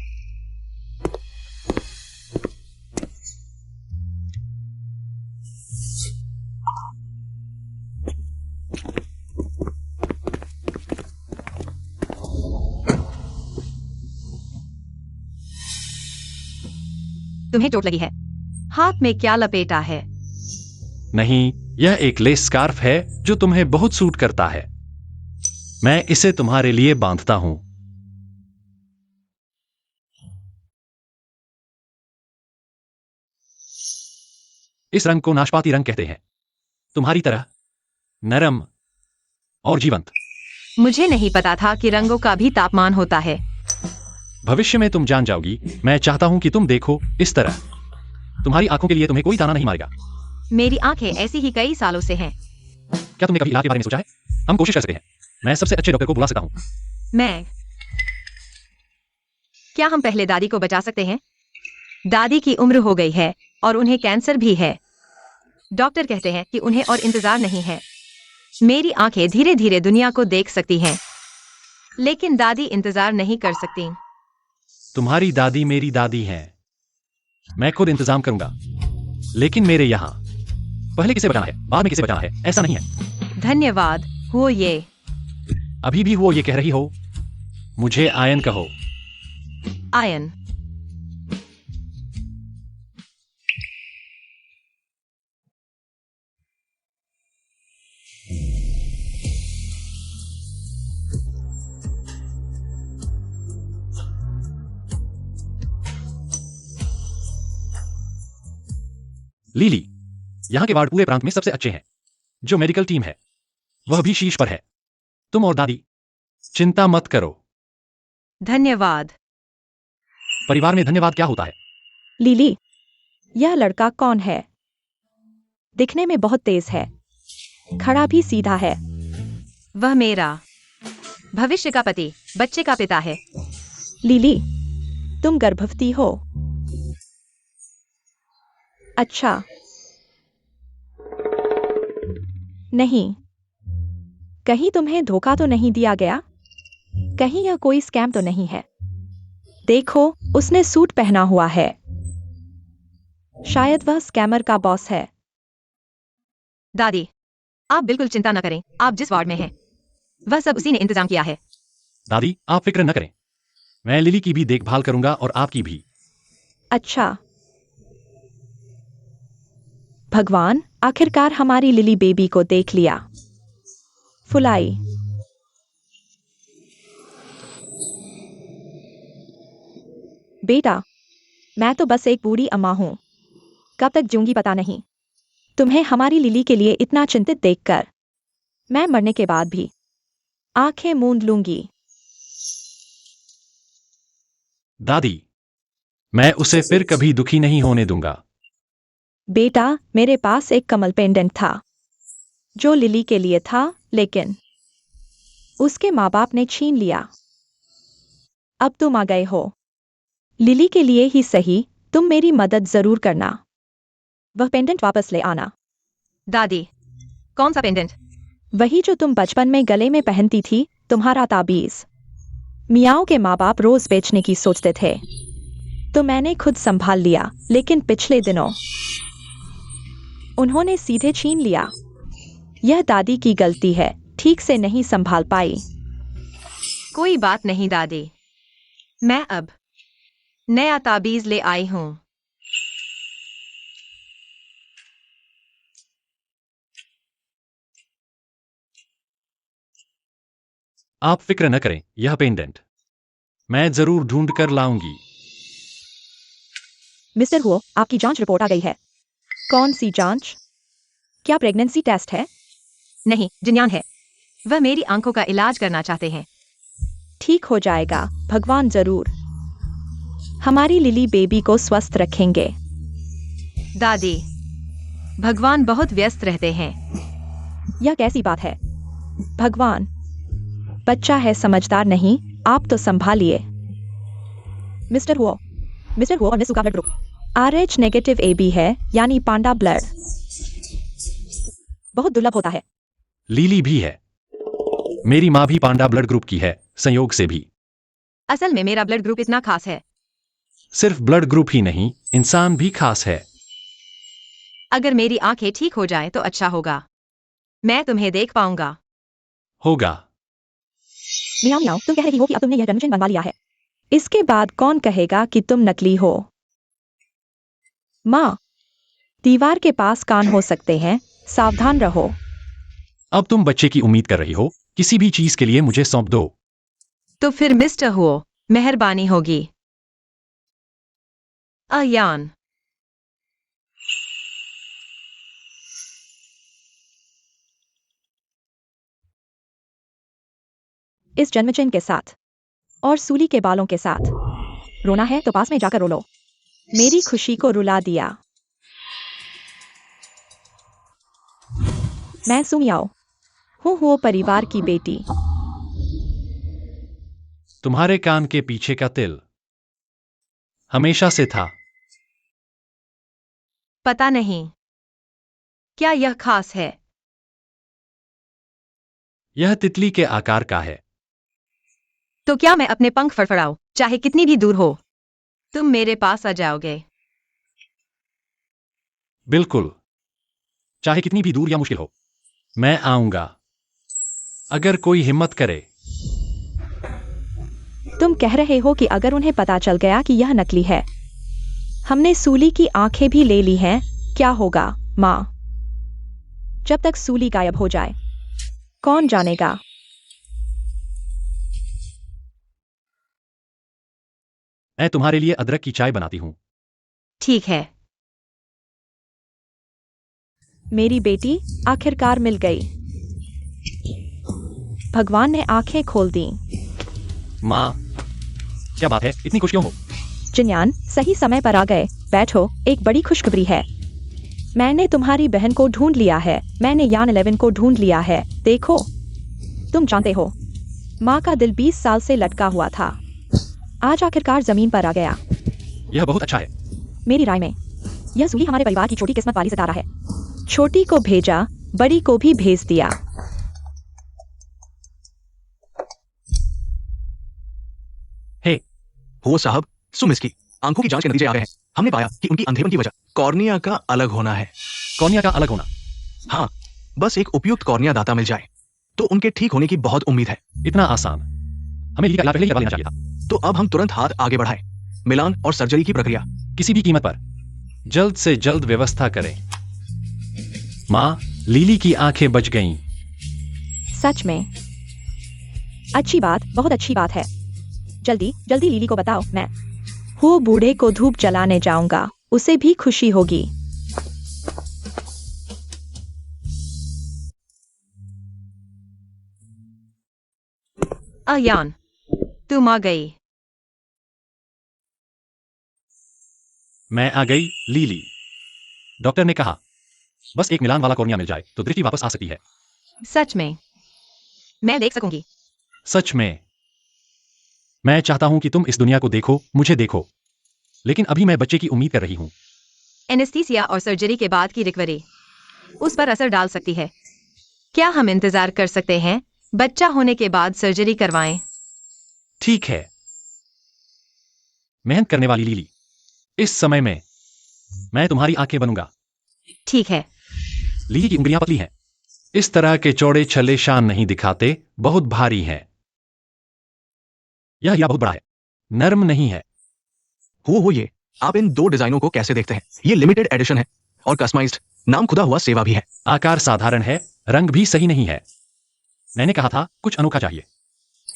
तुम्हें चोट लगी है? हाथ में क्या लपेटा है? नहीं, यह एक लेस स्कार्फ है जो तुम्हें बहुत सूट करता है। मैं इसे तुम्हारे लिए बांधता हूं। इस रंग को नाशपाती रंग कहते हैं। तुम्हारी तरह नरम और जीवंत। मुझे नहीं पता था कि रंगों का भी तापमान होता है। भविष्य में तुम जान जाओगी। मैं चाहता हूं कि तुम देखो इस तरह। तुम्हारी आंखों के लिए तुम्हें कोई ताना नहीं मारेगा। मेरी आंखें ऐसी ही कई सालों से हैं। क्या तुमने कभी इलाज के बारे में सोचा है? हम कोशिश कर सकते हैं। मैं सबसे अच्छे डॉक्टर को बुला सकता हूं। मैं। क्या हम पहले दादी को बचा सकते हैं? दादी की उम्र हो गई है और उन्हें कैंसर भी है। डॉक्टर कहते हैं कि उन्हें और इंतजार नहीं है। मेरी आंखें धीरे धीरे दुनिया को देख सकती हैं, लेकिन दादी इंतजार नहीं कर सकती। तुम्हारी दादी मेरी दादी हैं। मैं खुद इंतजाम करूंगा। लेकिन मेरे यहाँ पहले किसे बचाना है, बाद में किसे बचाना है, ऐसा नहीं है। धन्यवाद। हो ये अभी भी वो ये कह रही हो। मुझे आयन कहो। आयन। लीली, यहाँ के वार्ड पूरे प्रांत में सबसे अच्छे हैं। जो मेडिकल टीम है वह भी शीर्ष पर है। तुम और दादी चिंता मत करो। धन्यवाद। परिवार में धन्यवाद क्या होता है? लिली, यह लड़का कौन है? दिखने में बहुत तेज है, खड़ा भी सीधा है। वह मेरा भविष्य का पति, बच्चे का पिता है। लिली, तुम गर्भवती हो? अच्छा। नहीं, कहीं तुम्हें धोखा तो नहीं दिया गया? कहीं यह कोई स्कैम तो नहीं है? देखो, उसने सूट पहना हुआ है। शायद वह स्कैमर का बॉस है। दादी, आप बिल्कुल चिंता न करें। आप जिस वार्ड में हैं, वह सब उसी ने इंतजाम किया है। दादी, आप फिक्र न करें। मैं लिली की भी देखभाल करूंगा और आपकी भी। अच्छा। भगवान, आखिरकार हमारी लिली बेबी को देख लिया। फुलाई। बेटा, मैं तो बस एक बूढ़ी अम्मा हूं। कब तक जीऊंगी पता नहीं। तुम्हें हमारी लिली के लिए इतना चिंतित देखकर मैं मरने के बाद भी आंखें मूंद लूंगी। दादी, मैं उसे फिर कभी दुखी नहीं होने दूंगा। बेटा, मेरे पास एक कमल पेंडेंट था जो लिली के लिए था, लेकिन उसके माँ बाप ने छीन लिया। अब तुम आ गए हो। लिली के लिए ही सही, तुम मेरी मदद जरूर करना। वह पेंडेंट वापस ले आना। दादी, कौन सा पेंडेंट? वही जो तुम बचपन में गले में पहनती थी, तुम्हारा ताबीज। मियाओं के माँ बाप रोज बेचने की सोचते थे, तो मैंने खुद संभाल लिया, लेकिन पिछले दिनों उन्होंने सीधे छीन लिया। यह दादी की गलती है, ठीक से नहीं संभाल पाई। कोई बात नहीं दादी, मैं अब नया ताबीज ले आई हूं। आप फिक्र न करें, यह पेंडेंट मैं जरूर ढूंढ कर लाऊंगी। मिस्टर हुओ, आपकी जांच रिपोर्ट आ गई है। कौन सी जांच? क्या प्रेगनेंसी टेस्ट है? नहीं, जिन्यान है। वह मेरी आंखों का इलाज करना चाहते हैं। ठीक हो जाएगा, भगवान जरूर हमारी लिली बेबी को स्वस्थ रखेंगे। दादी, भगवान बहुत व्यस्त रहते हैं। यह कैसी बात है? भगवान, बच्चा है, समझदार नहीं। आप तो संभालिए। मिस्टर हुओ और मिस का blood group RH negative AB है, यानी पांडा ब्लड। बहुत दुर्लभ होता है। लीली भी है। मेरी माँ भी पांडा ब्लड ग्रुप की है, संयोग से भी। असल में मेरा ब्लड ग्रुप इतना खास है। सिर्फ ब्लड ग्रुप ही नहीं, इंसान भी खास है। अगर मेरी आंखें ठीक हो जाए तो अच्छा होगा। मैं तुम्हें देख पाऊंगा। होगा। मियाँ मियाँ, तुम कह रही हो कि अब तुमने यह जन्मचिन्ह बनवा लिया है। इसके बाद कौन कहेगा कि तुम नकली हो? माँ, दीवार के पास कान हो सकते हैं, सावधान रहो। अब तुम बच्चे की उम्मीद कर रही हो, किसी भी चीज के लिए मुझे सौंप दो। तो फिर मिस्टर हुओ, मेहरबानी होगी। अयान। इस जन्मचिन्ह के साथ और सूली के बालों के साथ रोना है तो पास में जाकर रो लो। मेरी खुशी को रुला दिया। मैं सुमियाओ हूँ परिवार की बेटी। तुम्हारे कान के पीछे का तिल हमेशा से था। पता नहीं। क्या यह खास है? यह तितली के आकार का है। तो क्या मैं अपने पंख फड़फड़ाऊं, चाहे कितनी भी दूर हो? तुम मेरे पास आ जाओगे? बिल्कुल, चाहे कितनी भी दूर या मुश्किल हो, मैं आऊंगा। अगर कोई हिम्मत करे। तुम कह रहे हो कि अगर उन्हें पता चल गया कि यह नकली है। हमने सूली की आंखें भी ले ली हैं, क्या होगा, माँ? जब तक सूली गायब हो जाए, कौन जानेगा? मैं तुम्हारे लिए अदरक की चाय बनाती हूँ। ठीक है। मेरी बेटी आखिरकार मिल गई। भगवान ने आंखें खोल दी। माँ, क्या बात है, इतनी खुश क्यों हो? जिन्यान, सही समय पर आ गए। बैठो, एक बड़ी खुशखबरी है। मैंने तुम्हारी बहन को ढूंढ लिया है। मैंने यान 11 को ढूंढ लिया है। देखो, तुम जानते हो, माँ का दिल 20 साल से लटका हुआ था। आज आखिरकार जमीन पर आ गया। यह बहुत अच्छा है। मेरी राय में यह सूली हमारे परिवार की छोटी किस्मत वाली सितारा है। छोटी को भेजा, बड़ी को भी भेज दिया। हे, हो साहब, सुमिस की आंखों की जांच के नतीजे आ गए हैं। हमने पाया कि उनकी अंधेपन की वजह कॉर्निया का अलग होना है। कॉर्निया का अलग होना? हाँ, बस एक उपयुक्त कॉर्निया दाता मिल जाए तो उनके ठीक होने की बहुत उम्मीद है। इतना आसान? हमें लीली का इलाज पहले ही करवा लेना चाहिए था। तो अब हम तुरंत हाथ आगे बढ़ाएं। मिलान और सर्जरी की प्रक्रिया। किसी भी कीमत पर जल्द से जल्द व्यवस्था करें। माँ, लीली की आंखें बच गईं। सच में? अच्छी बात, बहुत अच्छी बात है। जल्दी जल्दी लीली को बताओ। मैं बूढ़े को धूप जलाने जाऊंगा, उसे भी खुशी होगी। यान, तुम आ गई। मैं आ गई, लीली। डॉक्टर ने कहा बस एक मिलान वाला कॉर्निया मिल जाए तो दृष्टि वापस आ सकती है। सच में? मैं देख सकूंगी? सच में। मैं चाहता हूं कि तुम इस दुनिया को देखो, मुझे देखो। लेकिन अभी मैं बच्चे की उम्मीद कर रही हूं। एनेस्थीसिया और सर्जरी के बाद की रिकवरी उस पर असर डाल सकती है। क्या हम इंतजार कर सकते हैं? बच्चा होने के बाद सर्जरी करवाएं? ठीक है। मेहनत करने वाली लीली, इस समय में मैं तुम्हारी आंखें बनूंगा। ठीक है। लीली की उंगलियां पतली हैं। इस तरह के चौड़े छल्ले शान नहीं दिखाते, बहुत भारी हैं। यह बहुत बड़ा है, नर्म नहीं है। हो ये, आप इन दो डिजाइनों को कैसे देखते हैं? ये लिमिटेड एडिशन है और कस्टमाइज्ड, नाम खुदा हुआ सेवा भी है। आकार साधारण है, रंग भी सही नहीं है। मैंने कहा था कुछ अनोखा चाहिए।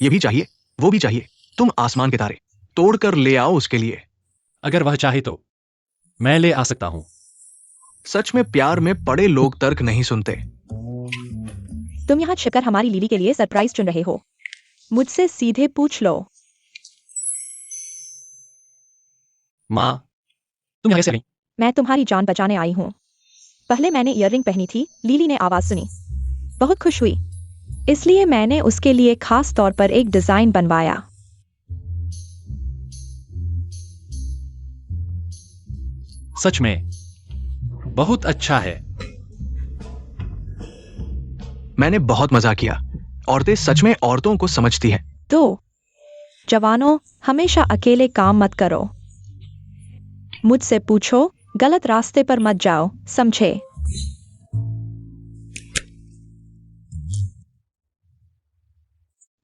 ये भी चाहिए, वो भी चाहिए। तुम आसमान के तारे तोड़कर ले आओ उसके लिए। अगर वह चाहे तो मैं ले आ सकता हूं। सच में प्यार में पड़े लोग तर्क नहीं सुनते। तुम यहाँ छिपकर हमारी लीली के लिए सरप्राइज चुन रहे हो। मुझसे सीधे पूछ लो। माँ, तुम यहाँ कैसे आई? मैं तुम्हारी जान बचाने आई हूँ। पहले मैंने ईयररिंग पहनी थी, लीली ने आवाज सुनी, बहुत खुश हुई, इसलिए मैंने उसके लिए खास तौर पर एक डिजाइन बनवाया। सच में बहुत अच्छा है। मैंने बहुत मजा किया। औरतें सच में औरतों को समझती हैं। तो जवानों, हमेशा अकेले काम मत करो। मुझसे पूछो, गलत रास्ते पर मत जाओ, समझे?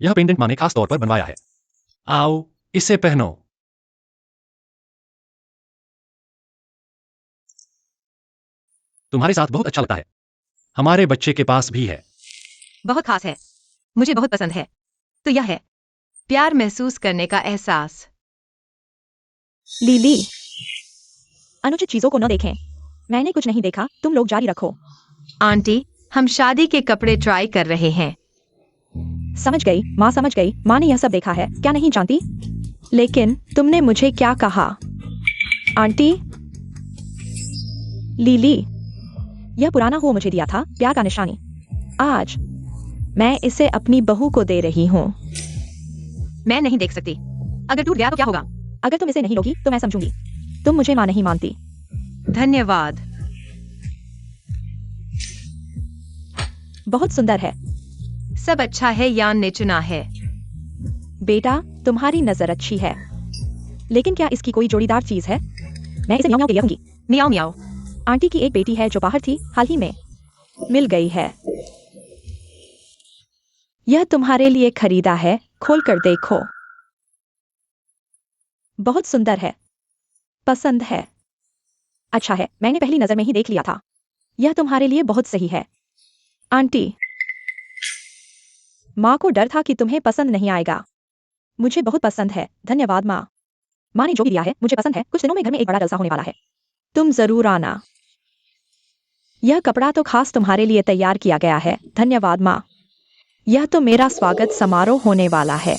यह पेंडेंट माँ ने खास तौर पर बनवाया है। आओ, इसे पहनो। तुम्हारे साथ बहुत अच्छा लगता है। हमारे बच्चे के पास भी है। बहुत खास है, मुझे बहुत पसंद है। तो यह है प्यार महसूस करने का एहसास। लीली, अनुचित चीजों को न देखें। मैंने कुछ नहीं देखा, तुम लोग जारी रखो। आंटी, हम शादी के कपड़े ट्राई कर रहे हैं। समझ गई, माँ समझ गई। माँ ने यह सब देखा है, क्या नहीं जानती? लेकिन तुमने मुझे क्या कहा? आंटी, लीली, यह पुराना हो मुझे दिया था, प्यार का निशानी। आज मैं इसे अपनी बहू को दे रही हूँ। मैं नहीं देख सकती। अगर टूट गया तो क्या होगा? अगर तुम इसे नहीं लोगी तो मैं समझूंगी। तुम मुझे माँ नहीं मानती। धन्यवाद। बहुत सुंदर है। सब अच्छा है, यान ने चुना है। बेटा, तुम्हारी नजर अच्छी है, लेकिन क्या इसकी कोई जोड़ीदार चीज है? मैं इसे म्याऊं म्याऊं के लिए कहूंगी। मियाओ मियाओ। आंटी की एक बेटी है जो बाहर थी, हाल ही में मिल गई है। यह तुम्हारे लिए खरीदा है, खोल कर देखो। बहुत सुंदर है, पसंद है। अच्छा है, मैंने पहली नजर में ही देख लिया था। यह तुम्हारे लिए बहुत सही है। आंटी, माँ को डर था कि तुम्हें पसंद नहीं आएगा। मुझे बहुत पसंद है, धन्यवाद माँ। माँ ने जो भी दिया है मुझे पसंद है। कुछ दिनों में घर में एक बड़ा जलसा होने वाला है, तुम जरूर आना। यह कपड़ा तो खास तुम्हारे लिए तैयार किया गया है, धन्यवाद माँ। यह तो मेरा स्वागत समारोह होने वाला है।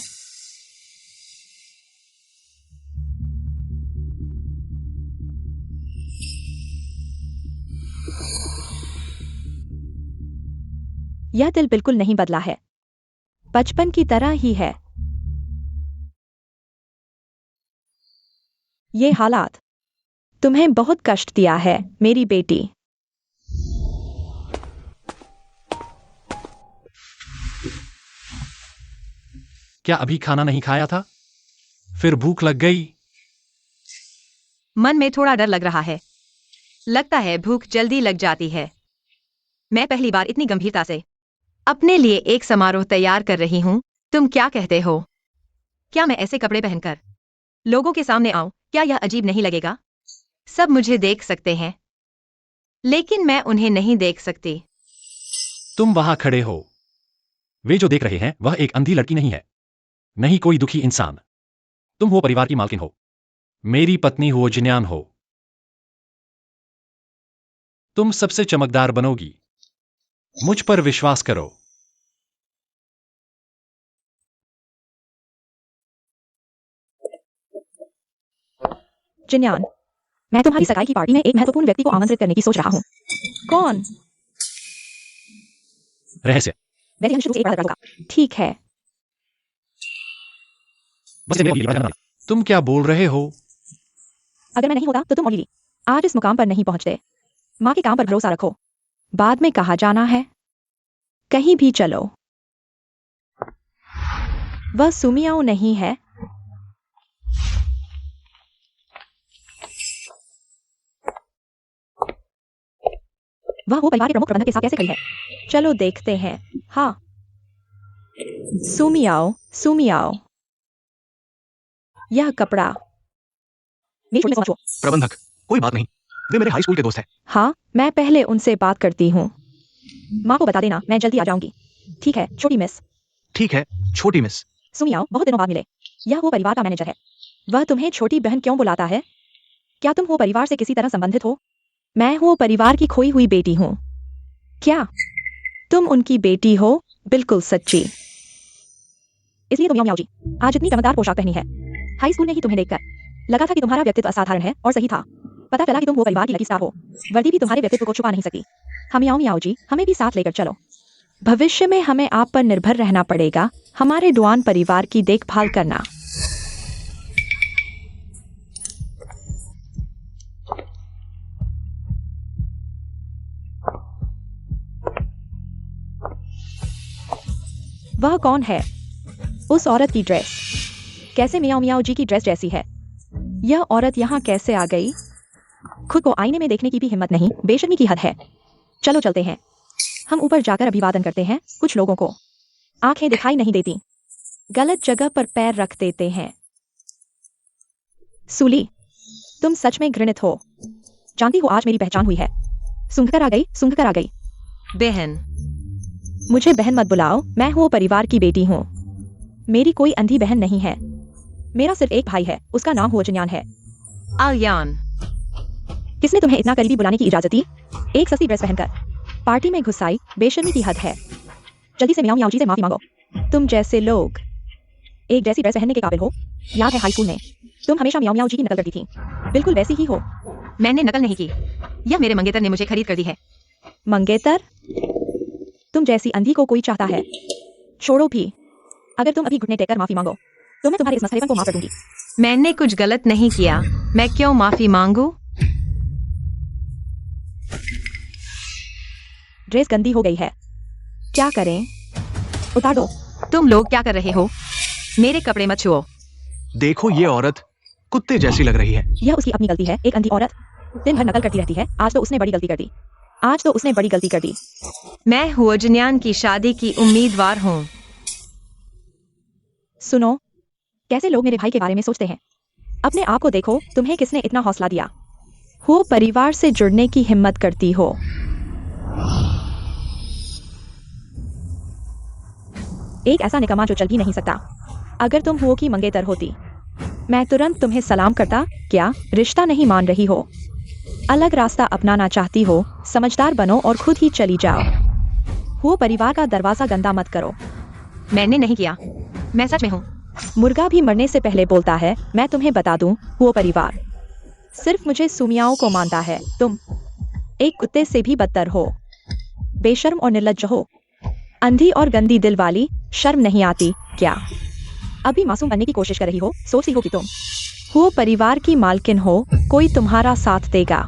यह दिल बिल्कुल नहीं बदला है, बचपन की तरह ही है। ये हालात तुम्हें बहुत कष्ट दिया है मेरी बेटी। क्या अभी खाना नहीं खाया था? फिर भूख लग गई? मन में थोड़ा डर लग रहा है। लगता है भूख जल्दी लग जाती है। मैं पहली बार इतनी गंभीरता से अपने लिए एक समारोह तैयार कर रही हूँ। तुम क्या कहते हो? क्या मैं ऐसे कपड़े पहनकर लोगों के सामने आऊं? क्या यह अजीब नहीं लगेगा? सब मुझे देख सकते हैं, लेकिन मैं उन्हें नहीं देख सकती। तुम वहां खड़े हो। वे जो देख रहे हैं वह एक अंधी लड़की नहीं है, नहीं कोई दुखी इंसान। तुम हो परिवार की मालकिन हो, मेरी पत्नी हो, जिन्यान हो। तुम सबसे चमकदार बनोगी, मुझ पर विश्वास करो। जिन्यान, मैं तुम्हारी सगाई की पार्टी में एक महत्वपूर्ण व्यक्ति को आमंत्रित करने की सोच रहा हूँ। कौन? रहस्य। वैसे अंश रूप से एक बड़ा लड़का होगा। ठीक है। बस मेरे लिए बड़ा करना। तुम क्या बोल रहे हो? अगर मैं नहीं होता तो तुम ओलिली आज इस मुकाम पर नहीं पहुंचते। माँ के काम पर भरोसा रखो। बाद में कहा जाना है, कहीं भी चलो। वह सुमियाओ नहीं है। वह वो परिवार के प्रमुख प्रबंधक के साथ कैसे खड़ी है? चलो देखते हैं। हाँ, सुमियाओ, सुमियाओ। यह कपड़ा मेरी छोटी में समझो। प्रबंधक, कोई बात नहीं, वे मेरे हाई स्कूल के दोस्त हैं। हाँ, मैं पहले उनसे बात करती हूँ। माँ को बता देना मैं जल्दी आ जाऊंगी। ठीक है छोटी मिस। ठीक है छोटी मिस। सुमियाओ, बहुत दिनों बाद मिले। यह वो परिवार का मैनेजर है। वह तुम्हें छोटी बहन क्यों बुलाता है? क्या तुम वो परिवार से किसी तरह संबंधित हो? मैं वो परिवार की खोई हुई बेटी हूँ। क्या तुम उनकी बेटी हो? बिल्कुल सच्ची। इसलिए तुम म्याऊं जी आज इतनी चमकदार पोशाक पहनी है। हाई स्कूल ने ही तुम्हें देखकर लगा था कि तुम्हारा व्यक्तित्व असाधारण है, और सही था। पता चला कि तुम वो परिवार की लकी स्टार हो। वर्दी भी तुम्हारे व्यक्तित्व को छुपा नहीं सकती। हम म्याऊं जी, हमें भी साथ लेकर चलो। भविष्य में हमें आप पर निर्भर रहना पड़ेगा, हमारे डुआन परिवार की देखभाल करना। वह कौन है? उस औरत की ड्रेस कैसे मियाओ मियाओ जी की ड्रेस जैसी है। यह औरत यहाँ कैसे आ गई? खुद को आईने में देखने की भी हिम्मत नहीं, बेशर्मी की हद है। चलो चलते हैं। हम ऊपर जाकर अभिवादन करते हैं। कुछ लोगों को आंखें दिखाई नहीं देती, गलत जगह पर पैर रख देते हैं। सूली, तुम सच में घृणित हो। जानती हो आज मेरी पहचान हुई है। सूंघकर आ गई, सूंघकर आ गई। बहन, मुझे बहन मत बुलाओ, मैं वो परिवार की बेटी हूँ। मेरी कोई अंधी बहन नहीं है। मेरा सिर्फ एक भाई है, उसका नाम हो जिन्यान है। आयान। किसने तुम्हें इतना करीबी बुलाने की इजाजत दी? एक सस्ती ड्रेस पहनकर पार्टी में घुस आई, बेशर्मी की हद है। जल्दी से म्याऊं जी से माफी मांगो। तुम जैसे लोग एक जैसी ड्रेस पहनने के काबिल हो। याद है हाई स्कूल में तुम हमेशा म्याऊं जी की नकल करती थी। बिल्कुल वैसी ही हो। मैंने नकल नहीं की, यह मेरे मंगेतर ने मुझे खरीद कर दी है। मंगेतर? तुम जैसी अंधी को कोई चाहता है? छोड़ो भी, अगर तुम अभी घुटने टेककर माफी मांगो तो मैं तुम्हारे इस मसलेपन को माफ कर दूंगी। मैंने कुछ गलत नहीं किया, मैं क्यों माफी मांगू? ड्रेस गंदी हो गई है। क्या करें? उतार दो। तुम लोग क्या कर रहे हो? मेरे कपड़े मत छुओ। देखो ये औरत कुत्ते जैसी लग रही है। यह उसकी अपनी गलती है। एक अंधी औरत दिन भर नकल करती रहती है। आज तो उसने बड़ी गलती कर दी। मैं हुओ जिन्यान की शादी की उम्मीदवार हूँ। सुनो, कैसे लोग मेरे भाई के बारे में सोचते हैं। अपने आप को देखो, तुम्हें किसने इतना हौसला दिया? हो परिवार से जुड़ने की हिम्मत करती हो। एक ऐसा निकम्मा जो चल भी नहीं सकता। अगर तुम हुओ की मंगेतर होती, मैं तुरंत तुम्हें सलाम करता। क्या रिश्ता नहीं मान रही हो? अलग रास्ता अपनाना चाहती हो? समझदार बनो और खुद ही चली जाओ। हुओ परिवार का दरवाजा गंदा मत करो। मैंने नहीं किया। मैं सच में हूँ। मुर्गा भी मरने से पहले बोलता है। मैं तुम्हें बता दूं, हुओ परिवार सिर्फ मुझे सुमियाओं को मानता है। तुम एक कुत्ते से भी बदतर हो। बेशर्म और निर्लज्ज हो। अंधी और गंदी दिल वाली। शर्म नहीं आती क्या? अभी मासूम बनने की कोशिश कर रही हो। सोचती हो कि तुम हुओ परिवार की मालकिन हो। कोई तुम्हारा साथ देगा?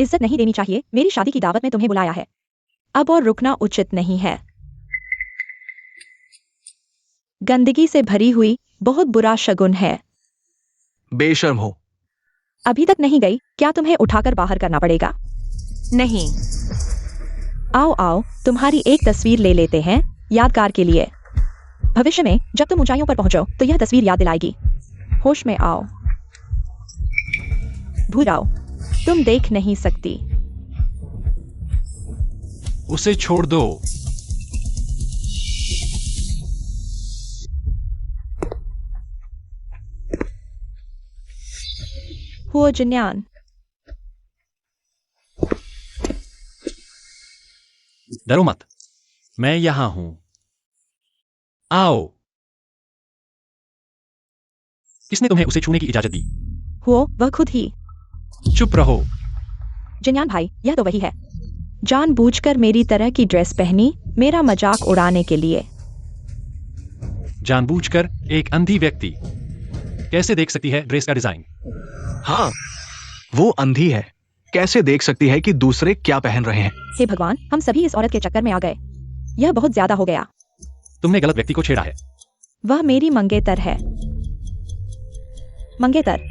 इज्जत नहीं देनी चाहिए। मेरी शादी की दावत में तुम्हें बुलाया है। अब और रुकना उचित नहीं है। गंदगी से भरी हुई बहुत बुरा शगुन है। बेशर्म हो। अभी तक नहीं गई क्या? तुम्हें उठाकर बाहर करना पड़ेगा। नहीं। आओ आओ, तुम्हारी एक तस्वीर ले लेते हैं यादगार के लिए। भविष्य में जब तुम ऊंचाइयों पर पहुंचो तो यह तस्वीर याद दिलाएगी। होश में आओ। भूल जाओ, तुम देख नहीं सकती। उसे छोड़ दो। हुओ जिन्यान, डरो मत, मैं यहां हूं। आओ। किसने तुम्हें उसे छूने की इजाजत दी? हुओ वह खुद ही। चुप रहो। जिन्यान भाई, यह तो वही है। जानबूझकर मेरी तरह की ड्रेस पहनी, मेरा मजाक उड़ाने के लिए। जानबूझकर? एक अंधी व्यक्ति कैसे देख सकती है ड्रेस का डिजाइन? हाँ, वो अंधी है, कैसे देख सकती है कि दूसरे क्या पहन रहे हैं? हे भगवान, हम सभी इस औरत के चक्कर में आ गए। यह बहुत ज्यादा हो गया। तुमने गलत व्यक्ति को छेड़ा है। वह मेरी मंगेतर है। मंगेतर?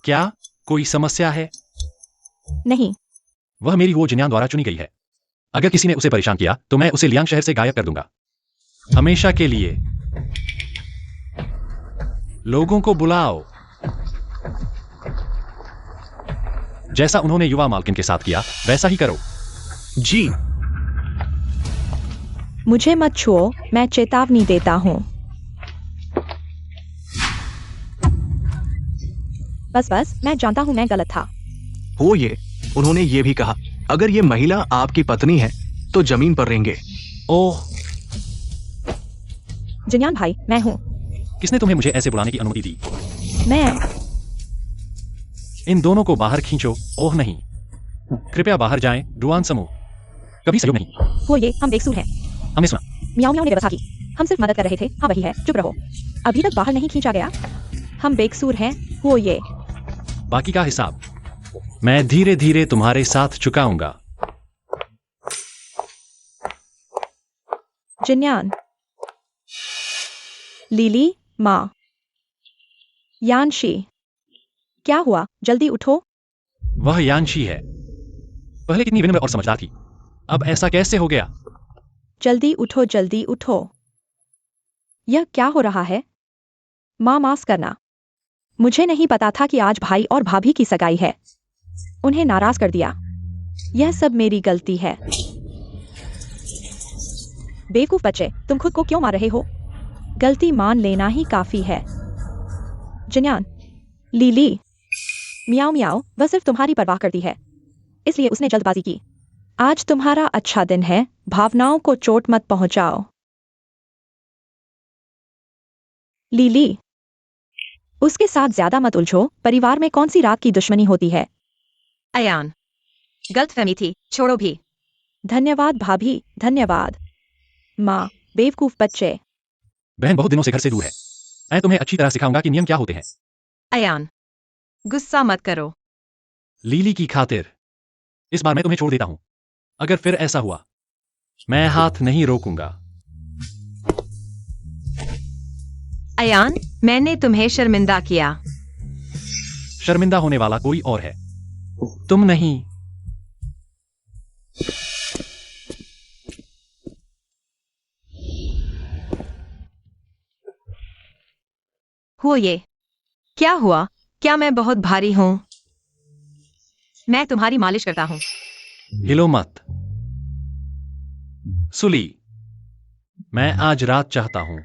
क्या कोई समस्या है? नहीं। वह मेरी वो जिन्यान द्वारा चुनी गई है। अगर किसी ने उसे परेशान किया तो मैं उसे लियांग शहर से गायब कर दूंगा, हमेशा के लिए। लोगों को बुलाओ। जैसा उन्होंने युवा मालकिन के साथ किया वैसा ही करो। जी। मुझे मत छुओ, मैं चेतावनी देता हूं। बस बस, मैं जानता हूं मैं गलत था। हो ये, उन्होंने ये भी कहा अगर ये महिला आपकी पत्नी है तो जमीन पर रहेंगे। ओह, जिन्यान भाई, मैं हूं। किसने तुम्हें मुझे ऐसे बुलाने की अनुमति दी? मैं। इन दोनों को बाहर खींचो। ओह नहीं, कृपया बाहर जाएं। रुआन समूह कभी सहयोग नहीं। वो ये, हम बेकसूर हैं। हमने सुना। मियाओ मियाओ ने व्यवस्था की। हम सिर्फ मदद कर रहे थे। हाँ वही है, चुप रहो। अभी तक बाहर नहीं खींचा गया। हम बेकसूर हैं। वो ये। बाकी का हिसाब मैं धीरे धीरे तुम्हारे साथ चुकाऊंगा। जिन्यान, लीली, माँ, यानशी, क्या हुआ? जल्दी उठो। वह यानशी है। पहले कितनी विनम्र और समझदार थी, अब ऐसा कैसे हो गया? जल्दी उठो, जल्दी उठो। यह क्या हो रहा है? माँ, माफ करना। मुझे नहीं पता था कि आज भाई और भाभी की सगाई है। उन्हें नाराज कर दिया। यह सब मेरी गलती है। बेवकूफ बच्चे, तुम खुद को क्यों मार रहे हो? गलती मान लेना ही काफी है। जिन्यान, लीली, मियाओ मियाओ, वह सिर्फ तुम्हारी परवाह करती है, इसलिए उसने जल्दबाजी की। आज तुम्हारा अच्छा दिन है, भावनाओं को चोट मत पहुंचाओ। लीली, उसके साथ ज्यादा मत उलझो। परिवार में कौन सी रात की दुश्मनी होती है? अयान, गलतफहमी थी, छोड़ो भी। धन्यवाद भाभी, धन्यवाद। माँ, बेवकूफ बच्चे। बहन बहुत दिनों से घर से दूर है। मैं तुम्हें अच्छी तरह सिखाऊंगा कि नियम क्या होते हैं। अयान, गुस्सा मत करो। लीली की खातिर इस बार मैं तुम्हें छोड़ देता हूं। अगर फिर ऐसा हुआ, मैं हाथ नहीं रोकूंगा। अयान, मैंने तुम्हें शर्मिंदा किया। शर्मिंदा होने वाला कोई और है, तुम नहीं। हुआ ये? क्या हुआ? क्या मैं बहुत भारी हूं? मैं तुम्हारी मालिश करता हूं। हिलो मत। सुली, मैं आज रात चाहता हूं।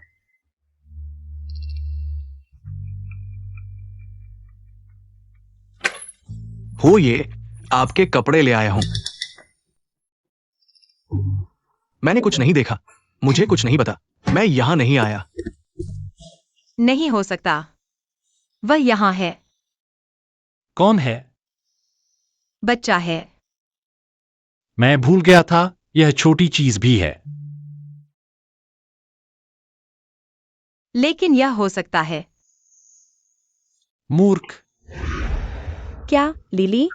हो ये, आपके कपड़े ले आया हूं। मैंने कुछ नहीं देखा, मुझे कुछ नहीं पता। मैं यहां नहीं आया। नहीं हो सकता, वह यहां है। कौन है? बच्चा है। मैं भूल गया था, यह छोटी चीज भी है। लेकिन यह हो सकता है। मूर्ख। क्या लिली?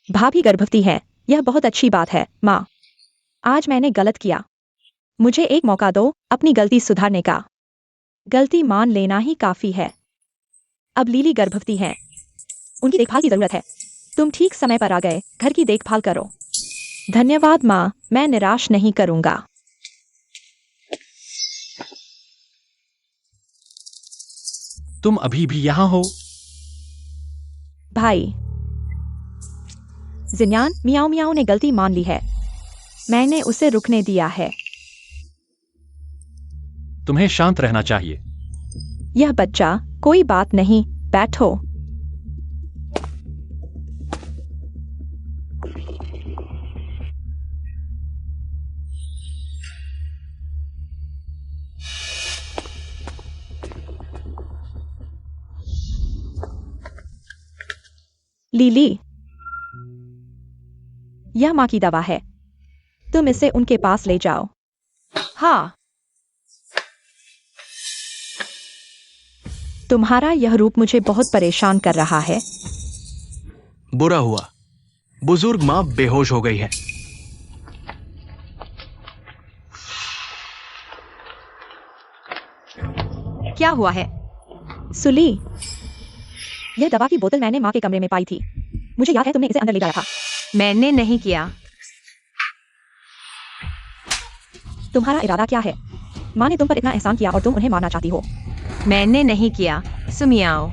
भाभी गर्भवती है, यह बहुत अच्छी बात है। माँ, आज मैंने गलत किया। मुझे एक मौका दो अपनी गलती सुधारने का। गलती मान लेना ही काफी है। अब लिली गर्भवती है, उनकी देखभाल की जरूरत है। तुम ठीक समय पर आ गए। घर की देखभाल करो। धन्यवाद माँ, मैं निराश नहीं करूंगा। तुम अभी भी यहां हो? भाई, जिन्यान मियाओ मियाओ ने गलती मान ली है। मैंने उसे रुकने दिया है। तुम्हें शांत रहना चाहिए। यह बच्चा, कोई बात नहीं, बैठो। लिली, यह माँ की दवा है। तुम इसे उनके पास ले जाओ। हाँ, तुम्हारा यह रूप मुझे बहुत परेशान कर रहा है। बुरा हुआ, बुजुर्ग मां बेहोश हो गई है। क्या हुआ है? सुली, यह दवा की बोतल मैंने माँ के कमरे में पाई थी। मुझे याद है तुमने इसे अंदर ले जाया था। मैंने नहीं किया। तुम्हारा इरादा क्या है? माँ ने तुम पर इतना एहसान किया और तुम उन्हें मारना चाहती हो। मैंने नहीं किया। सुमियाओ,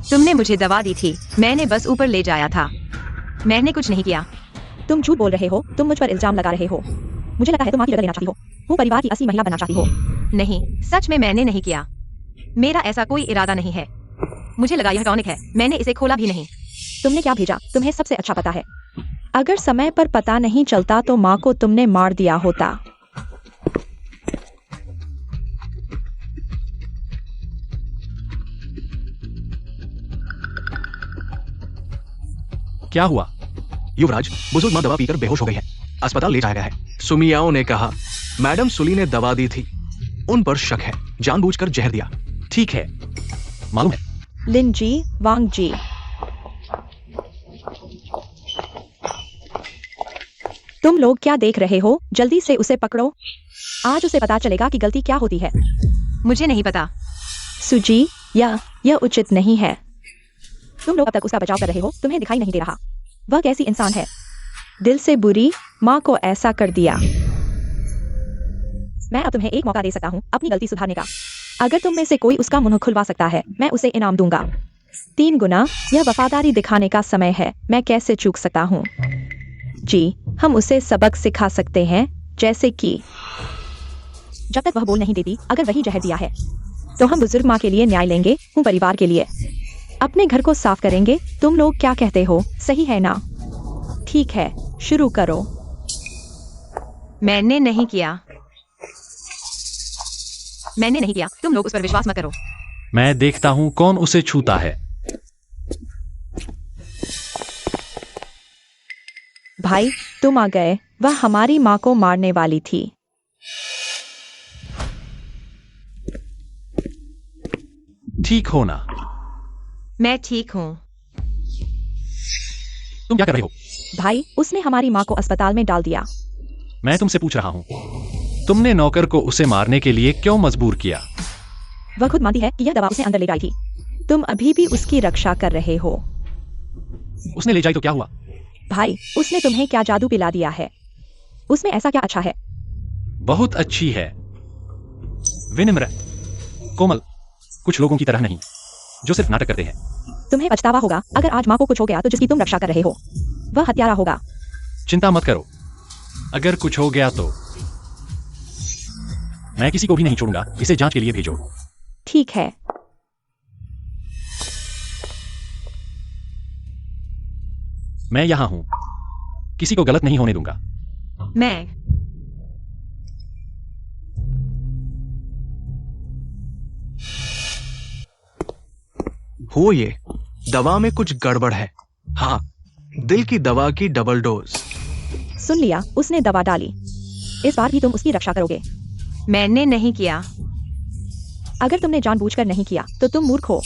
तुमने मुझे दवा दी थी, मैंने बस ऊपर ले जाया था। मैंने कुछ नहीं किया। तुम झूठ बोल रहे हो, तुम मुझ पर इल्जाम लगा रहे हो। मुझे लगा है तुम माँ की जगह लेना चाहती हो। वो परिवार की असली महिला बनना चाहती हो। नहीं, सच में मैंने नहीं किया। मेरा ऐसा कोई इरादा नहीं है। मुझे लगा यह टॉनिक है, मैंने इसे खोला भी नहीं। तुमने क्या भेजा, तुम्हें सबसे अच्छा पता है। अगर समय पर पता नहीं चलता तो माँ को तुमने मार दिया होता। क्या हुआ? युवराज, बुजुर्ग मां दवा पीकर बेहोश हो गई है, अस्पताल ले जाया गया है। सुमियाओ ने कहा मैडम सुली ने दवा दी थी, उन पर शक है, जानबूझकर जहर दिया। ठीक है, मालूम है। लिन जी, वांग जी, तुम लोग क्या देख रहे हो? जल्दी से उसे पकड़ो। आज उसे पता चलेगा कि गलती क्या होती है। मुझे नहीं पता। सुजी, यह उचित नहीं है। तुम लोग अब तक उसका बचाव कर रहे हो, तुम्हें दिखाई नहीं दे रहा। वह कैसी इंसान है, दिल से बुरी माँ को ऐसा कर दिया। मैं अब तुम्हें एक मौका दे सकता हूँ अपनी गलती सुधारने का। अगर तुम में से कोई उसका मुंह खुलवा सकता है, मैं उसे इनाम दूंगा 3 गुना। यह वफादारी दिखाने का समय है, मैं कैसे चूक सकता हूँ? जी, हम उसे सबक सिखा सकते हैं, जैसे कि जब तक वह बोल नहीं देती, अगर वही जहर दिया है तो हम बुजुर्ग माँ के लिए न्याय लेंगे, हूँ परिवार के लिए। अपने घर को साफ करेंगे। तुम लोग क्या कहते हो, सही है ना? ठीक है, शुरू करो। मैंने नहीं किया। मैंने नहीं किया, तुम लोग उस पर विश्वास मत करो। मैं देखता हूं कौन उसे छूता है। भाई, तुम आ गए। वह हमारी माँ को मारने वाली थी। ठीक हो ना? मैं ठीक हूँ। तुम क्या कर रहे हो? भाई, उसने हमारी माँ को अस्पताल में डाल दिया। मैं तुमसे पूछ रहा हूं, तुमने नौकर को उसे मारने के लिए क्यों मजबूर किया? वह खुद मानती है कि यह दवा उसे अंदर ले जाई थी। तुम अभी भी उसकी रक्षा कर रहे हो। उसने ले जाई तो क्या हुआ? भाई, उसने तुम्हें क्या जादू पिला दिया है? उसमें ऐसा क्या अच्छा है? बहुत अच्छी है, विनम्र, कोमल, कुछ लोगों की तरह नहीं जो सिर्फ नाटक करते हैं। तुम्हें पछतावा होगा अगर आज माँ को कुछ हो गया तो जिसकी तुम रक्षा कर रहे हो। वह हत्यारा होगा। चिंता मत करो, अगर कुछ हो गया तो मैं किसी को भी नहीं छोड़ूंगा। इसे जांच के लिए भेजो। ठीक है। मैं यहां हूं, किसी को गलत नहीं होने दूंगा। मैं हो ये दवा में कुछ गड़बड़ है। हाँ, दिल की दवा की डबल डोज। सुन लिया, उसने दवा डाली। इस बार भी तुम उसकी रक्षा करोगे। मैंने नहीं किया। अगर तुमने जानबूझकर नहीं किया तो तुम मूर्ख हो।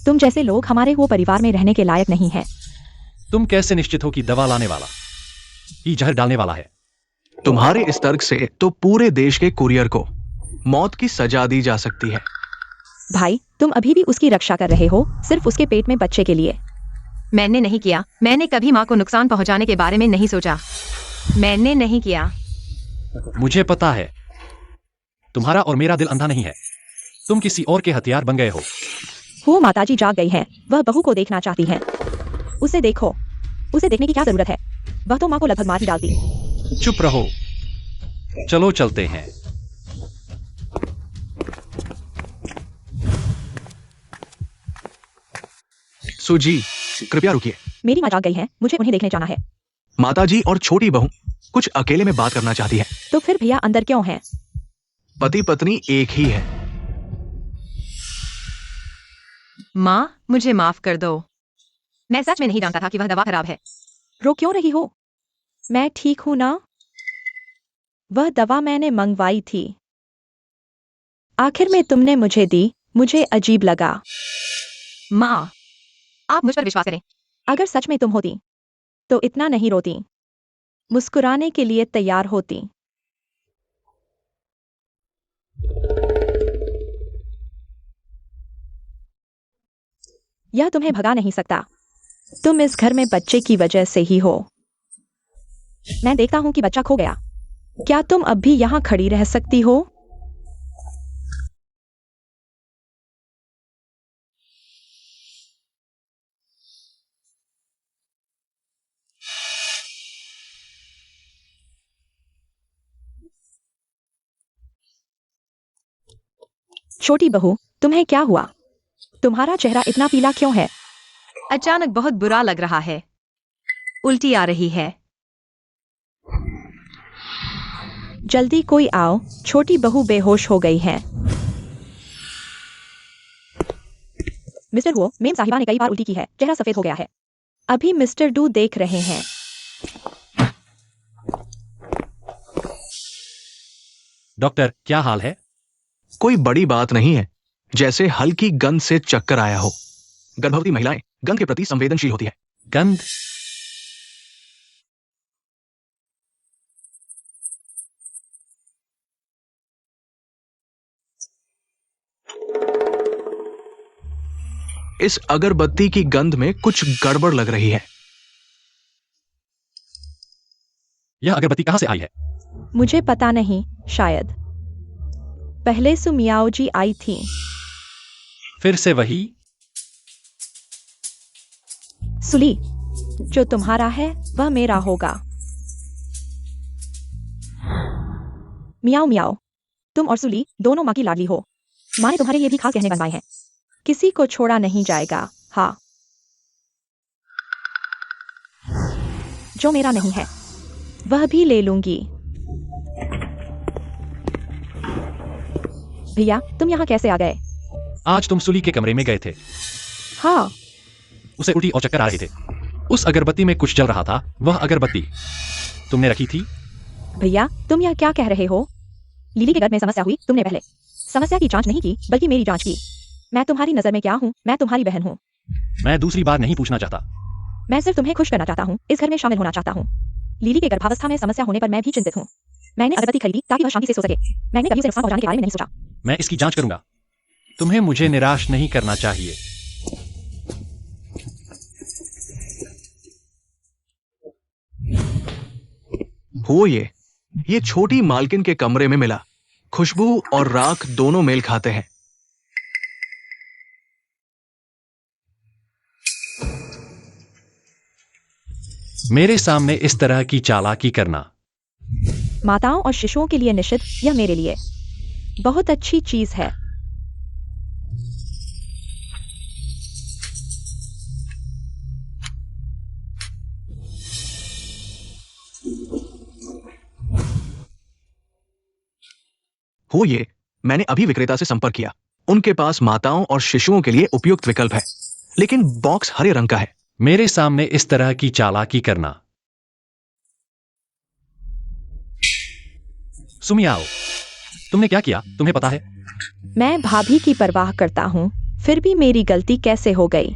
तुम जैसे लोग हमारे वो परिवार में रहने के लायक नहीं हैं। तुम कैसे निश्चित हो कि दवा लाने वाला ही जहर डालने वाला है? तुम्हारे इस तर्क से तो पूरे देश के कुरियर को मौत की सजा दी जा सकती है। भाई, तुम अभी भी उसकी रक्षा कर रहे हो, सिर्फ उसके पेट में बच्चे के लिए। मैंने नहीं किया। मैंने कभी माँ को नुकसान पहुंचाने के बारे में नहीं सोचा। मैंने नहीं किया। मुझे पता है, तुम्हारा और मेरा दिल अंधा नहीं है। तुम किसी और के हथियार बन गए हो। वो माताजी जाग गई हैं। वह बहू को देखना चाहती हैं। उसे देखो। उसे देखने की क्या जरूरत है? वह तो माँ को लगभग मार ही डालती। चुप रहो, चलो चलते हैं। सुजी, कृपया रुकिए। मेरी माँ जाग गई है, मुझे उन्हें देखने जाना है। माताजी और छोटी बहू कुछ अकेले में बात करना चाहती है। तो फिर भैया अंदर क्यों हैं? पति पत्नी एक ही है। माँ, मुझे माफ कर दो। मैं सच में नहीं जानता था कि वह दवा खराब है। रो क्यों रही हो? मैं ठीक हूं ना? वह दवा मैंने मंगवाई थी। आखिर में तुमने मुझे दी। मुझे अजीब लगा। माँ, आप मुझ पर विश्वास करें। अगर सच में तुम होती तो इतना नहीं रोती, मुस्कुराने के लिए तैयार होती। यह तुम्हें भगा नहीं सकता। तुम इस घर में बच्चे की वजह से ही हो। मैं देखता हूं कि बच्चा खो गया। क्या तुम अब भी यहां खड़ी रह सकती हो? छोटी बहू, तुम्हें क्या हुआ? तुम्हारा चेहरा इतना पीला क्यों है? अचानक बहुत बुरा लग रहा है। उल्टी आ रही है। जल्दी कोई आओ, छोटी बहू बेहोश हो गई है। मिस्टर हुओ, मेम साहिबा ने कई बार उल्टी की है, चेहरा सफेद हो गया है। अभी मिस्टर डू देख रहे हैं। डॉक्टर, क्या हाल है? कोई बड़ी बात नहीं है, जैसे हल्की गंध से चक्कर आया हो। गर्भवती महिलाएं गंध के प्रति संवेदनशील होती है। गंध? इस अगरबत्ती की गंध में कुछ गड़बड़ लग रही है। यह अगरबत्ती कहां से आई है? मुझे पता नहीं, शायद पहले सुमियाओ जी आई थी। फिर से वही? सुली, जो तुम्हारा है वह मेरा होगा। मियाओ मियाओ, तुम और सुली दोनों माँ की लाडली हो। माँ ने तुम्हारे लिए भी खास गहने बनवाए हैं। किसी को छोड़ा नहीं जाएगा। हाँ, जो मेरा नहीं है वह भी ले लूंगी। भैया तुम यहाँ कैसे आ गए? आज तुम सुली के कमरे में गए थे। हाँ। उसे उल्टी और चक्कर आ रहे थे। उस अगरबत्ती में कुछ जल रहा था। वह अगरबत्ती तुमने रखी थी। भैया तुम यह क्या कह रहे हो? लिली के घर में समस्या हुई, तुमने पहले समस्या की जांच नहीं की बल्कि मेरी जांच की। मैं तुम्हारी नजर में क्या हूँ? मैं तुम्हारी बहन हूँ। मैं दूसरी बार नहीं पूछना चाहता। मैं सिर्फ तुम्हें खुश करना चाहता हूँ, इस घर में शामिल होना चाहता हूँ। लिली के गर्भावस्था में समस्या होने पर मैं भी चिंतित हूँ। मैंने अगरबत्ती खरीदी ताकि वह शांति से सो सके। मैंने कभी उसे नुकसान पहुंचाने के बारे में नहीं सोचा। मैं इसकी जांच करूंगा। तुम्हें मुझे निराश नहीं करना चाहिए। हो ये छोटी मालकिन के कमरे में मिला। खुशबू और राख दोनों मेल खाते हैं। मेरे सामने इस तरह की चालाकी करना। माताओं और शिशुओं के लिए निषिद्ध, यह मेरे लिए बहुत अच्छी चीज है। हो ये मैंने अभी विक्रेता से संपर्क किया। उनके पास माताओं और शिशुओं के लिए उपयुक्त विकल्प है, लेकिन बॉक्स हरे रंग का है। मेरे सामने इस तरह की चालाकी करना। सुमी आओ। तुमने क्या किया तुम्हें पता है? मैं भाभी की परवाह करता हूँ, फिर भी मेरी गलती कैसे हो गई?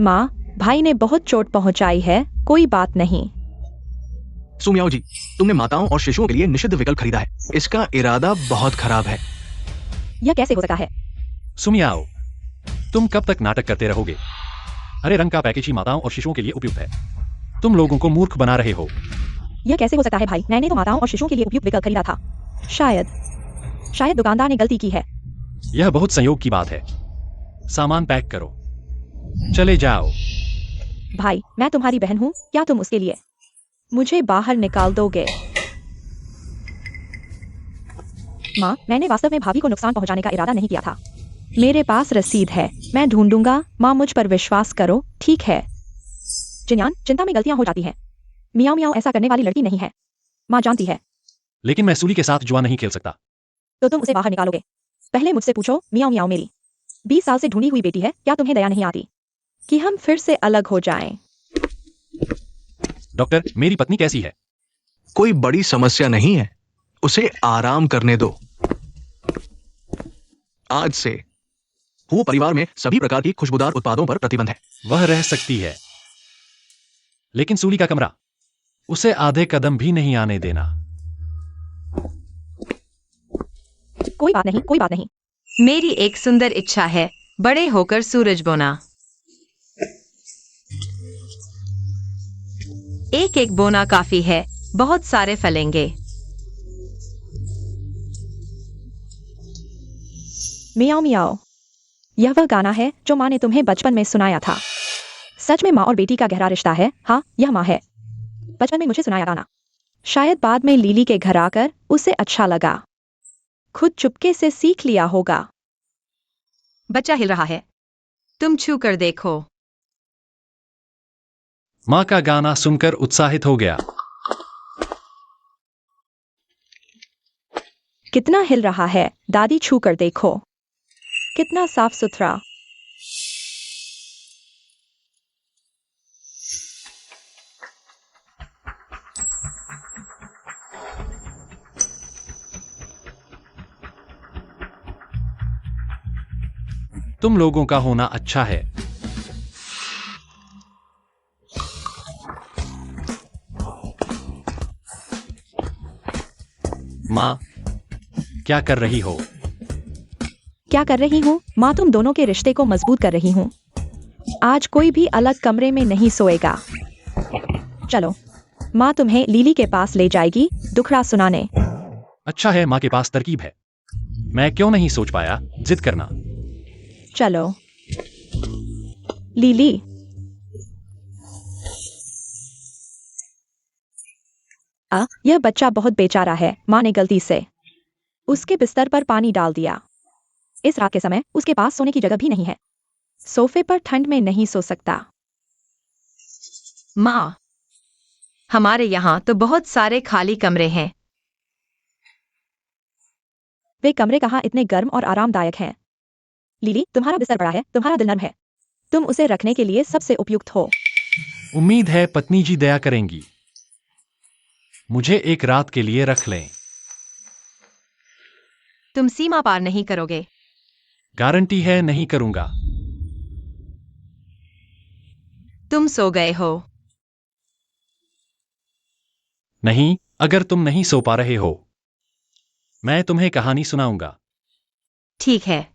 माँ, भाई ने बहुत चोट पहुंचाई है, कोई बात नहीं। सुमियाओ जी, तुमने माताओं और शिशुओं के लिए निषिद्ध विकल्प खरीदा है। इसका इरादा बहुत खराब है। यह कैसे हो सकता है? सुमी आओ। तुम कब तक नाटक करते रहोगे? हरे रंग का पैकेज ही माताओं और शिशुओं के लिए उपयुक्त है। तुम लोगों को मूर्ख बना रहे हो। यह कैसे हो सकता है भाई? मैंने तो माताओं और शिशुओं के लिए उपयुक्त विकल्प खरीदा था। शायद दुकानदार ने गलती की है। यह बहुत संयोग की बात है। सामान पैक करो, चले जाओ। भाई, मैं तुम्हारी बहन हूँ, क्या तुम उसके लिए मुझे बाहर निकाल दोगे? माँ, मैंने वास्तव में भाभी को नुकसान पहुंचाने का इरादा नहीं किया था। मेरे पास रसीद है, मैं ढूंढूंगा। माँ, मुझ पर विश्वास करो, ठीक है? जिन्यान, चिंता में गलतियां हो जाती हैं। मियाओ मियाओ ऐसा करने वाली लड़की नहीं है, माँ जानती है। लेकिन मैं सूली के साथ जुआ नहीं खेल सकता। तो तुम उसे बाहर निकालोगे? पहले मुझसे पूछो। मियाओ मियाओ मेरी 20 साल से ढूंढी हुई बेटी है, क्या तुम्हें दया नहीं आती कि हम फिर से अलग हो जाएं? डॉक्टर, मेरी पत्नी कैसी है? कोई बड़ी समस्या नहीं है, उसे आराम करने दो। आज से वो परिवार में सभी प्रकार की खुशबूदार उत्पादों पर प्रतिबंध है। वह रह सकती है, लेकिन सूली का कमरा, उसे आधे कदम भी नहीं आने देना। कोई बात नहीं, कोई बात नहीं। मेरी एक सुंदर इच्छा है, बड़े होकर सूरज बोना। एक एक बोना काफी है, बहुत सारे फलेंगे। मियाओ मियाओ, यह वह गाना है जो माँ ने तुम्हें बचपन में सुनाया था। सच में माँ और बेटी का गहरा रिश्ता है। हाँ, यह माँ है। बचपन में मुझे सुनाया गाना। शायद बाद में लिली के घर आकर उसे अच्छा लगा। खुद चुपके से सीख लिया होगा। बच्चा हिल रहा है, तुम छू कर देखो। माँ का गाना सुनकर उत्साहित हो गया। कितना हिल रहा है, दादी छू कर देखो। कितना साफ सुथरा। तुम लोगों का होना अच्छा है। माँ, क्या कर रही हो? क्या कर रही हूँ? माँ, तुम दोनों के रिश्ते को मजबूत कर रही हूँ। आज कोई भी अलग कमरे में नहीं सोएगा। चलो, माँ तुम्हें लिली के पास ले जाएगी दुखड़ा सुनाने। अच्छा है, माँ के पास तरकीब है। मैं क्यों नहीं सोच पाया? जिद करना। चलो लिली। यह बच्चा बहुत बेचारा है। माँ ने गलती से उसके बिस्तर पर पानी डाल दिया। इस रात के समय उसके पास सोने की जगह भी नहीं है। सोफे पर ठंड में नहीं सो सकता। माँ, हमारे यहाँ तो बहुत सारे खाली कमरे हैं। वे कमरे कहाँ इतने गर्म और आरामदायक हैं। लिली, तुम्हारा बिस्तर बड़ा है, तुम्हारा दिल नर्म है, तुम उसे रखने के लिए सबसे उपयुक्त हो। उम्मीद है पत्नी जी दया करेंगी। मुझे एक रात के लिए रख लें। तुम सीमा पार नहीं करोगे। गारंटी है नहीं करूंगा। तुम सो गए हो। नहीं, अगर तुम नहीं सो पा रहे हो, मैं तुम्हें कहानी सुनाऊंगा। ठीक है।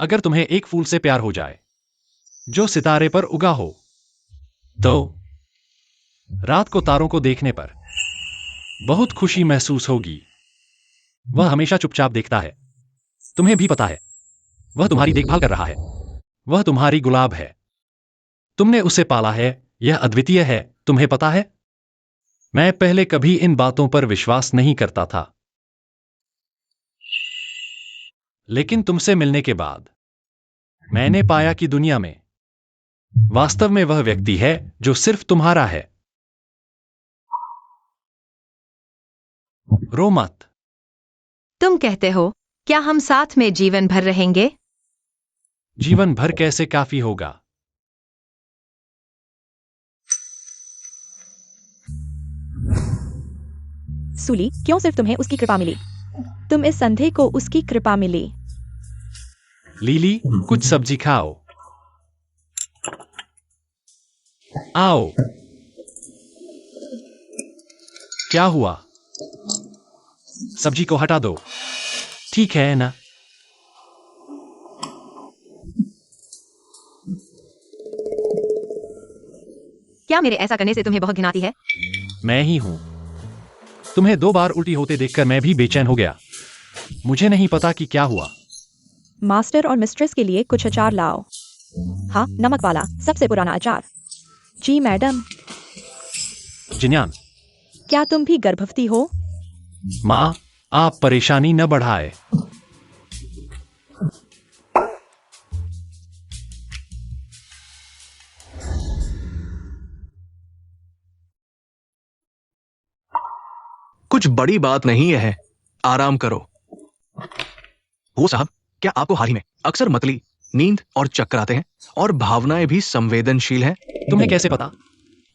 अगर तुम्हें एक फूल से प्यार हो जाए जो सितारे पर उगा हो, तो रात को तारों को देखने पर बहुत खुशी महसूस होगी। वह हमेशा चुपचाप देखता है, तुम्हें भी पता है। वह तुम्हारी देखभाल कर रहा है। वह तुम्हारी गुलाब है। तुमने उसे पाला है, यह अद्वितीय है, तुम्हें पता है। मैं पहले कभी इन बातों पर विश्वास नहीं करता था, लेकिन तुमसे मिलने के बाद मैंने पाया कि दुनिया में वास्तव में वह व्यक्ति है जो सिर्फ तुम्हारा है। रो मत। तुम कहते हो क्या हम साथ में जीवन भर रहेंगे? जीवन भर कैसे काफी होगा? सूली, क्यों सिर्फ तुम्हें उसकी कृपा मिली? तुम इस संधे को उसकी कृपा मिली। लीली, कुछ सब्जी खाओ। आओ। क्या हुआ? सब्जी को हटा दो। ठीक है ना? क्या मेरे ऐसा करने से तुम्हें बहुत घिन आती है? मैं ही हूं। तुम्हें 2 बार उल्टी होते देखकर मैं भी बेचैन हो गया। मुझे नहीं पता कि क्या हुआ। मास्टर और मिस्ट्रेस के लिए कुछ अचार लाओ। हाँ, नमक वाला सबसे पुराना अचार। जी मैडम। जिन्यान, क्या तुम भी गर्भवती हो? माँ, आप परेशानी न बढ़ाए। कुछ बड़ी बात नहीं है, आराम करो। वो साहब, क्या आपको हाल ही में अक्सर मतली, नींद और चक्कर आते हैं और भावनाएं भी संवेदनशील हैं? तुम्हें कैसे पता?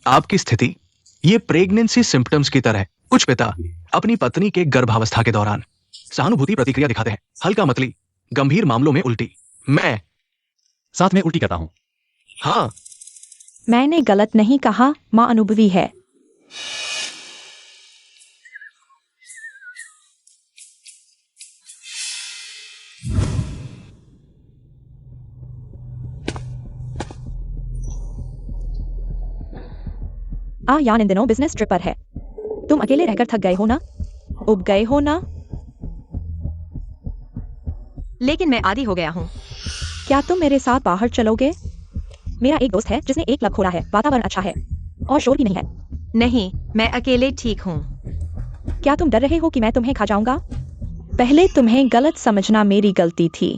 आपकी स्थिति ये प्रेगनेंसी सिम्टम्स की तरह है। कुछ पिता अपनी पत्नी के गर्भावस्था के दौरान सहानुभूति प्रतिक्रिया दिखाते हैं। हल्का मतली, गंभीर मामलों में उल्टी। मैं साथ में उल्टी करता हूं। हाँ, मैंने गलत नहीं कहा, माँ अनुभवी है। यान इन दिनों बिजनेस ट्रिप पर है। तुम अकेले रहकर थक गए हो ना? उब गए हो ना? लेकिन मैं आदी हो गया हूँ। क्या तुम मेरे साथ बाहर चलोगे? मेरा एक दोस्त है जिसने एक क्लब खोला है। वातावरण अच्छा है और शोर भी नहीं है। नहीं, मैं अकेले ठीक हूँ। क्या तुम डर रहे हो कि मैं तुम्हें खा जाऊंगा? पहले तुम्हें गलत समझना मेरी गलती थी,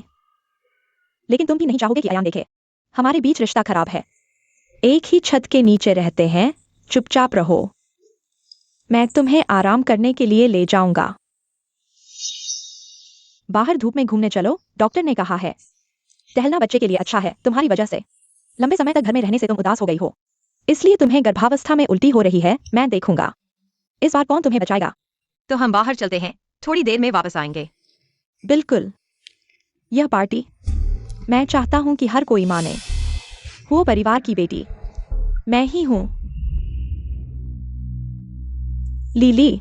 लेकिन तुम भी नहीं चाहोगे कि अयान देखे। हमारे बीच रिश्ता खराब है। एक ही छत के नीचे रहते हैं, चुपचाप रहो। मैं तुम्हें आराम करने के लिए ले जाऊंगा। बाहर धूप में घूमने चलो, डॉक्टर ने कहा है। टहलना बच्चे के लिए अच्छा है। तुम्हारी वजह से लंबे समय तक घर में रहने से तुम उदास हो गई हो, इसलिए तुम्हें गर्भावस्था में उल्टी हो रही है। मैं देखूंगा इस बार कौन तुम्हें बचाएगा। तो हम बाहर चलते हैं, थोड़ी देर में वापस आएंगे। बिल्कुल। यह पार्टी मैं चाहता हूं कि हर कोई माने। वो परिवार की बेटी मैं ही हूं। लीली,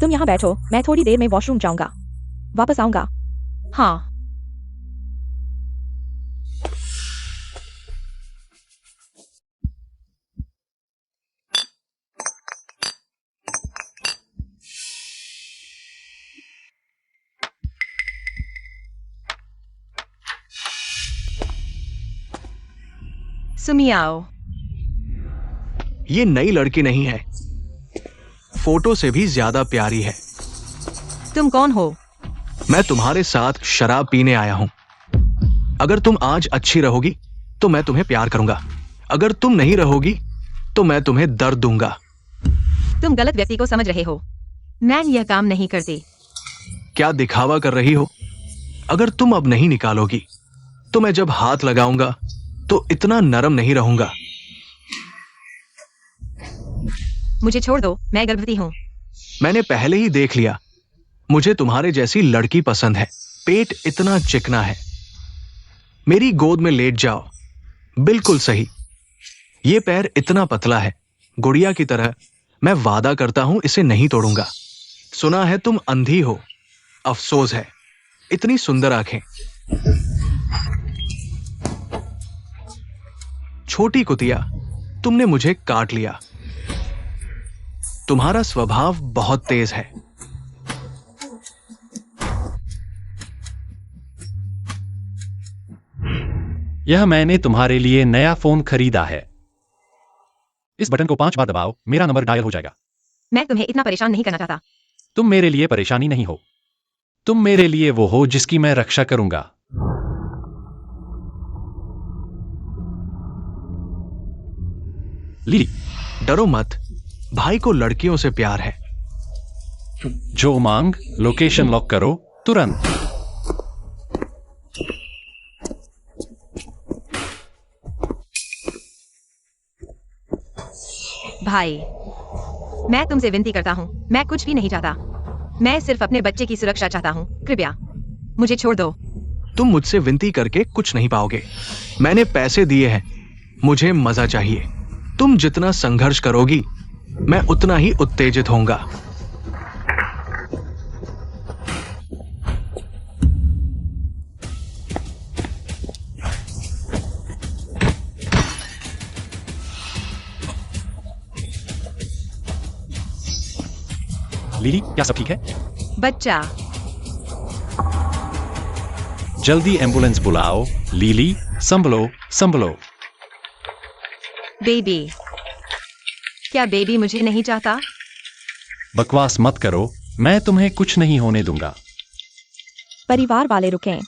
तुम यहां बैठो, मैं थोड़ी देर में वॉशरूम जाऊंगा, वापस आऊंगा। हाँ। सुमी आओ। ये नई लड़की नहीं है, फोटो से भी ज्यादा प्यारी है। तुम कौन हो? मैं तुम्हारे साथ शराब पीने आया हूं। अगर तुम आज अच्छी रहोगी तो मैं तुम्हें प्यार करूंगा। अगर तुम नहीं रहोगी तो मैं तुम्हें दर्द दूंगा। तुम गलत व्यक्ति को समझ रहे हो। मैं यह काम नहीं करती। क्या दिखावा कर रही हो? अगर तुम अब नहीं निकालोगी तो मैं जब हाथ लगाऊंगा तो इतना नरम नहीं रहूंगा। मुझे छोड़ दो, मैं गर्भवती हूँ। मैंने पहले ही देख लिया। मुझे तुम्हारे जैसी लड़की पसंद है। पेट इतना चिकना है। मेरी गोद में लेट जाओ। बिल्कुल सही। ये पैर इतना पतला है, गुड़िया की तरह। मैं वादा करता हूं इसे नहीं तोड़ूंगा। सुना है तुम अंधी हो। अफसोस है। इतनी सुंदर आंखें। छोटी कुतिया, तुमने मुझे काट लिया। तुम्हारा स्वभाव बहुत तेज है। यह मैंने तुम्हारे लिए नया फोन खरीदा है। इस बटन को 5 बार दबाओ, मेरा नंबर डायल हो जाएगा। मैं तुम्हें इतना परेशान नहीं करना चाहता। तुम मेरे लिए परेशानी नहीं हो। तुम मेरे लिए वो हो जिसकी मैं रक्षा करूंगा। लिली, डरो मत। भाई को लड़कियों से प्यार है। जो मांग, लोकेशन लॉक करो तुरंत। भाई, मैं तुमसे विनती करता हूँ, मैं कुछ भी नहीं चाहता। मैं सिर्फ अपने बच्चे की सुरक्षा चाहता हूँ। कृपया मुझे छोड़ दो। तुम मुझसे विनती करके कुछ नहीं पाओगे। मैंने पैसे दिए हैं। मुझे मजा चाहिए। तुम जितना संघर्ष करोगी मैं उतना ही उत्तेजित होऊंगा। लिली, क्या सब ठीक है? बच्चा, जल्दी एम्बुलेंस बुलाओ। लिली, संभलो संभलो। बेबी। क्या बेबी मुझे नहीं चाहता? बकवास मत करो, मैं तुम्हें कुछ नहीं होने दूंगा। परिवार वाले रुकें।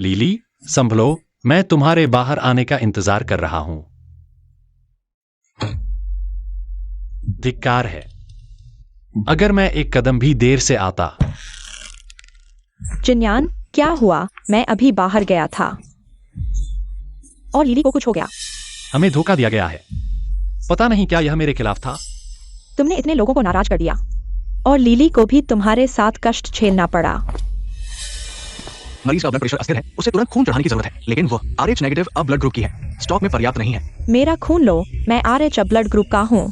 लिली, संभलो, मैं तुम्हारे बाहर आने का इंतजार कर रहा हूं। धिक्कार है। अगर मैं एक कदम भी देर से आता। जिन्यान, क्या हुआ? मैं अभी बाहर गया था और लिली को कुछ हो गया। हमें धोखा दिया गया है। पता नहीं क्या यह मेरे खिलाफ था। तुमने इतने लोगों को नाराज कर दिया और लिली को भी तुम्हारे साथ कष्ट झेलना पड़ा। मरीज का ब्लड प्रेशर अस्थिर है। उसे तुरंत खून चढ़ाने की जरूरत है, लेकिन वो RH नेगेटिव अब ब्लड ग्रुप की है। स्टॉक में पर्याप्त नहीं है। मेरा खून लो, मैं RH अब ब्लड ग्रुप का हूँ।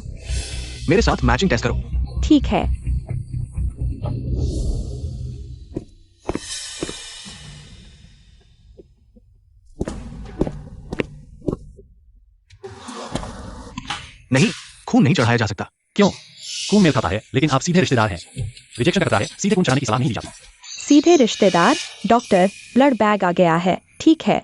मेरे साथ मैचिंग टेस्ट करो। ठीक है। नहीं, खून नहीं चढ़ाया जा सकता। क्यों? खून मेल खाता है, लेकिन आप सीधे रिश्तेदार हैं। रिजेक्शन करता है, सीधे खून चढ़ाने की सलाह नहीं दी जाती। सीधे रिश्तेदार? डॉक्टर, ब्लड बैग आ गया है। ठीक है।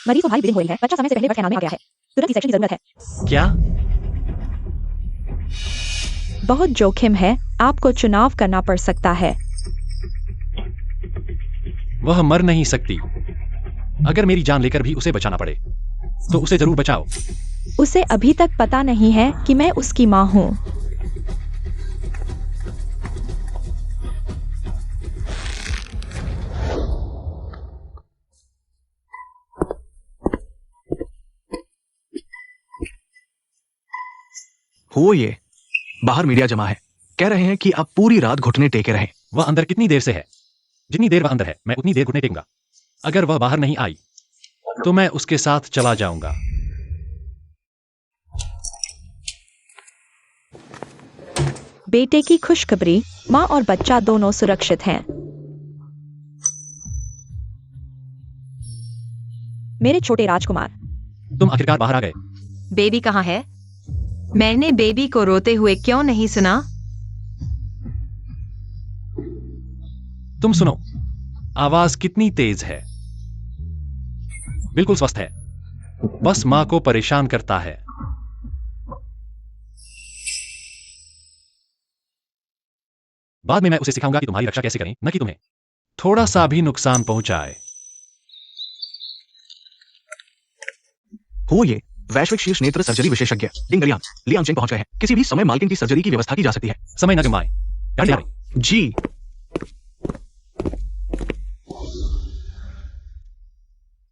मरीज को भारी ब्लीडिंग हो रही है। बच्चा समय से पहले ब्लड कैनाल में आ गया है। तुरंत सेक्शन की जरूरत है। क्या? बहुत जोखिम है। आपको चुनाव करना पड़ सकता है। वह मर नहीं सकती। अगर मेरी जान लेकर भी उसे बचाना पड़े तो उसे जरूर बचाओ। उसे अभी तक पता नहीं है कि मैं उसकी मां हूं। हो ये बाहर मीडिया जमा है। कह रहे हैं कि आप पूरी रात घुटने टेके रहे। वह अंदर कितनी देर से है? जितनी देर वह अंदर है, मैं उतनी देर घुटने टेकूंगा। अगर वह बाहर नहीं आई तो मैं उसके साथ चला जाऊंगा। बेटे की खुशखबरी, मां और बच्चा दोनों सुरक्षित हैं। मेरे छोटे राजकुमार। तुम आखिरकार बाहर आ गए। बेबी कहाँ है? मैंने बेबी को रोते हुए क्यों नहीं सुना? तुम सुनो, आवाज कितनी तेज है। बिल्कुल स्वस्थ है, बस मां को परेशान करता है। बाद में मैं उसे सिखाऊंगा कि तुम्हारी रक्षा कैसे करें, न कि तुम्हें। थोड़ा सा भी नुकसान पहुंचाए। हो ये वैश्विक शीर्ष नेत्र सर्जरी विशेषज्ञ डिंगलियांग लियांगचेंग पहुंच गए हैं। किसी भी समय मालकिन की सर्जरी की व्यवस्था की जा सकती है। समय न गंवाएं। गाड़ी आ रही। जी।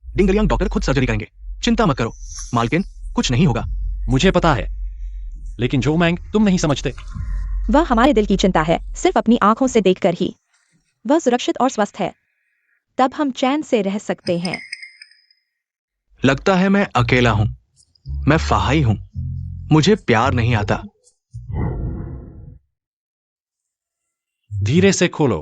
डिंगलियांग डॉक्टर खुद सर्जरी करेंगे, चिंता मत करो। मालकिन, कुछ नहीं होगा। मुझे पता है, लेकिन जो मैंग तुम नहीं समझते। वह हमारे दिल की चिंता है, सिर्फ अपनी आंखों से देखकर ही। वह सुरक्षित और स्वस्थ है, तब हम चैन से रह सकते हैं। लगता है मैं अकेला हूं। मैं फाहाई हूं। मुझे प्यार नहीं आता। धीरे से खोलो।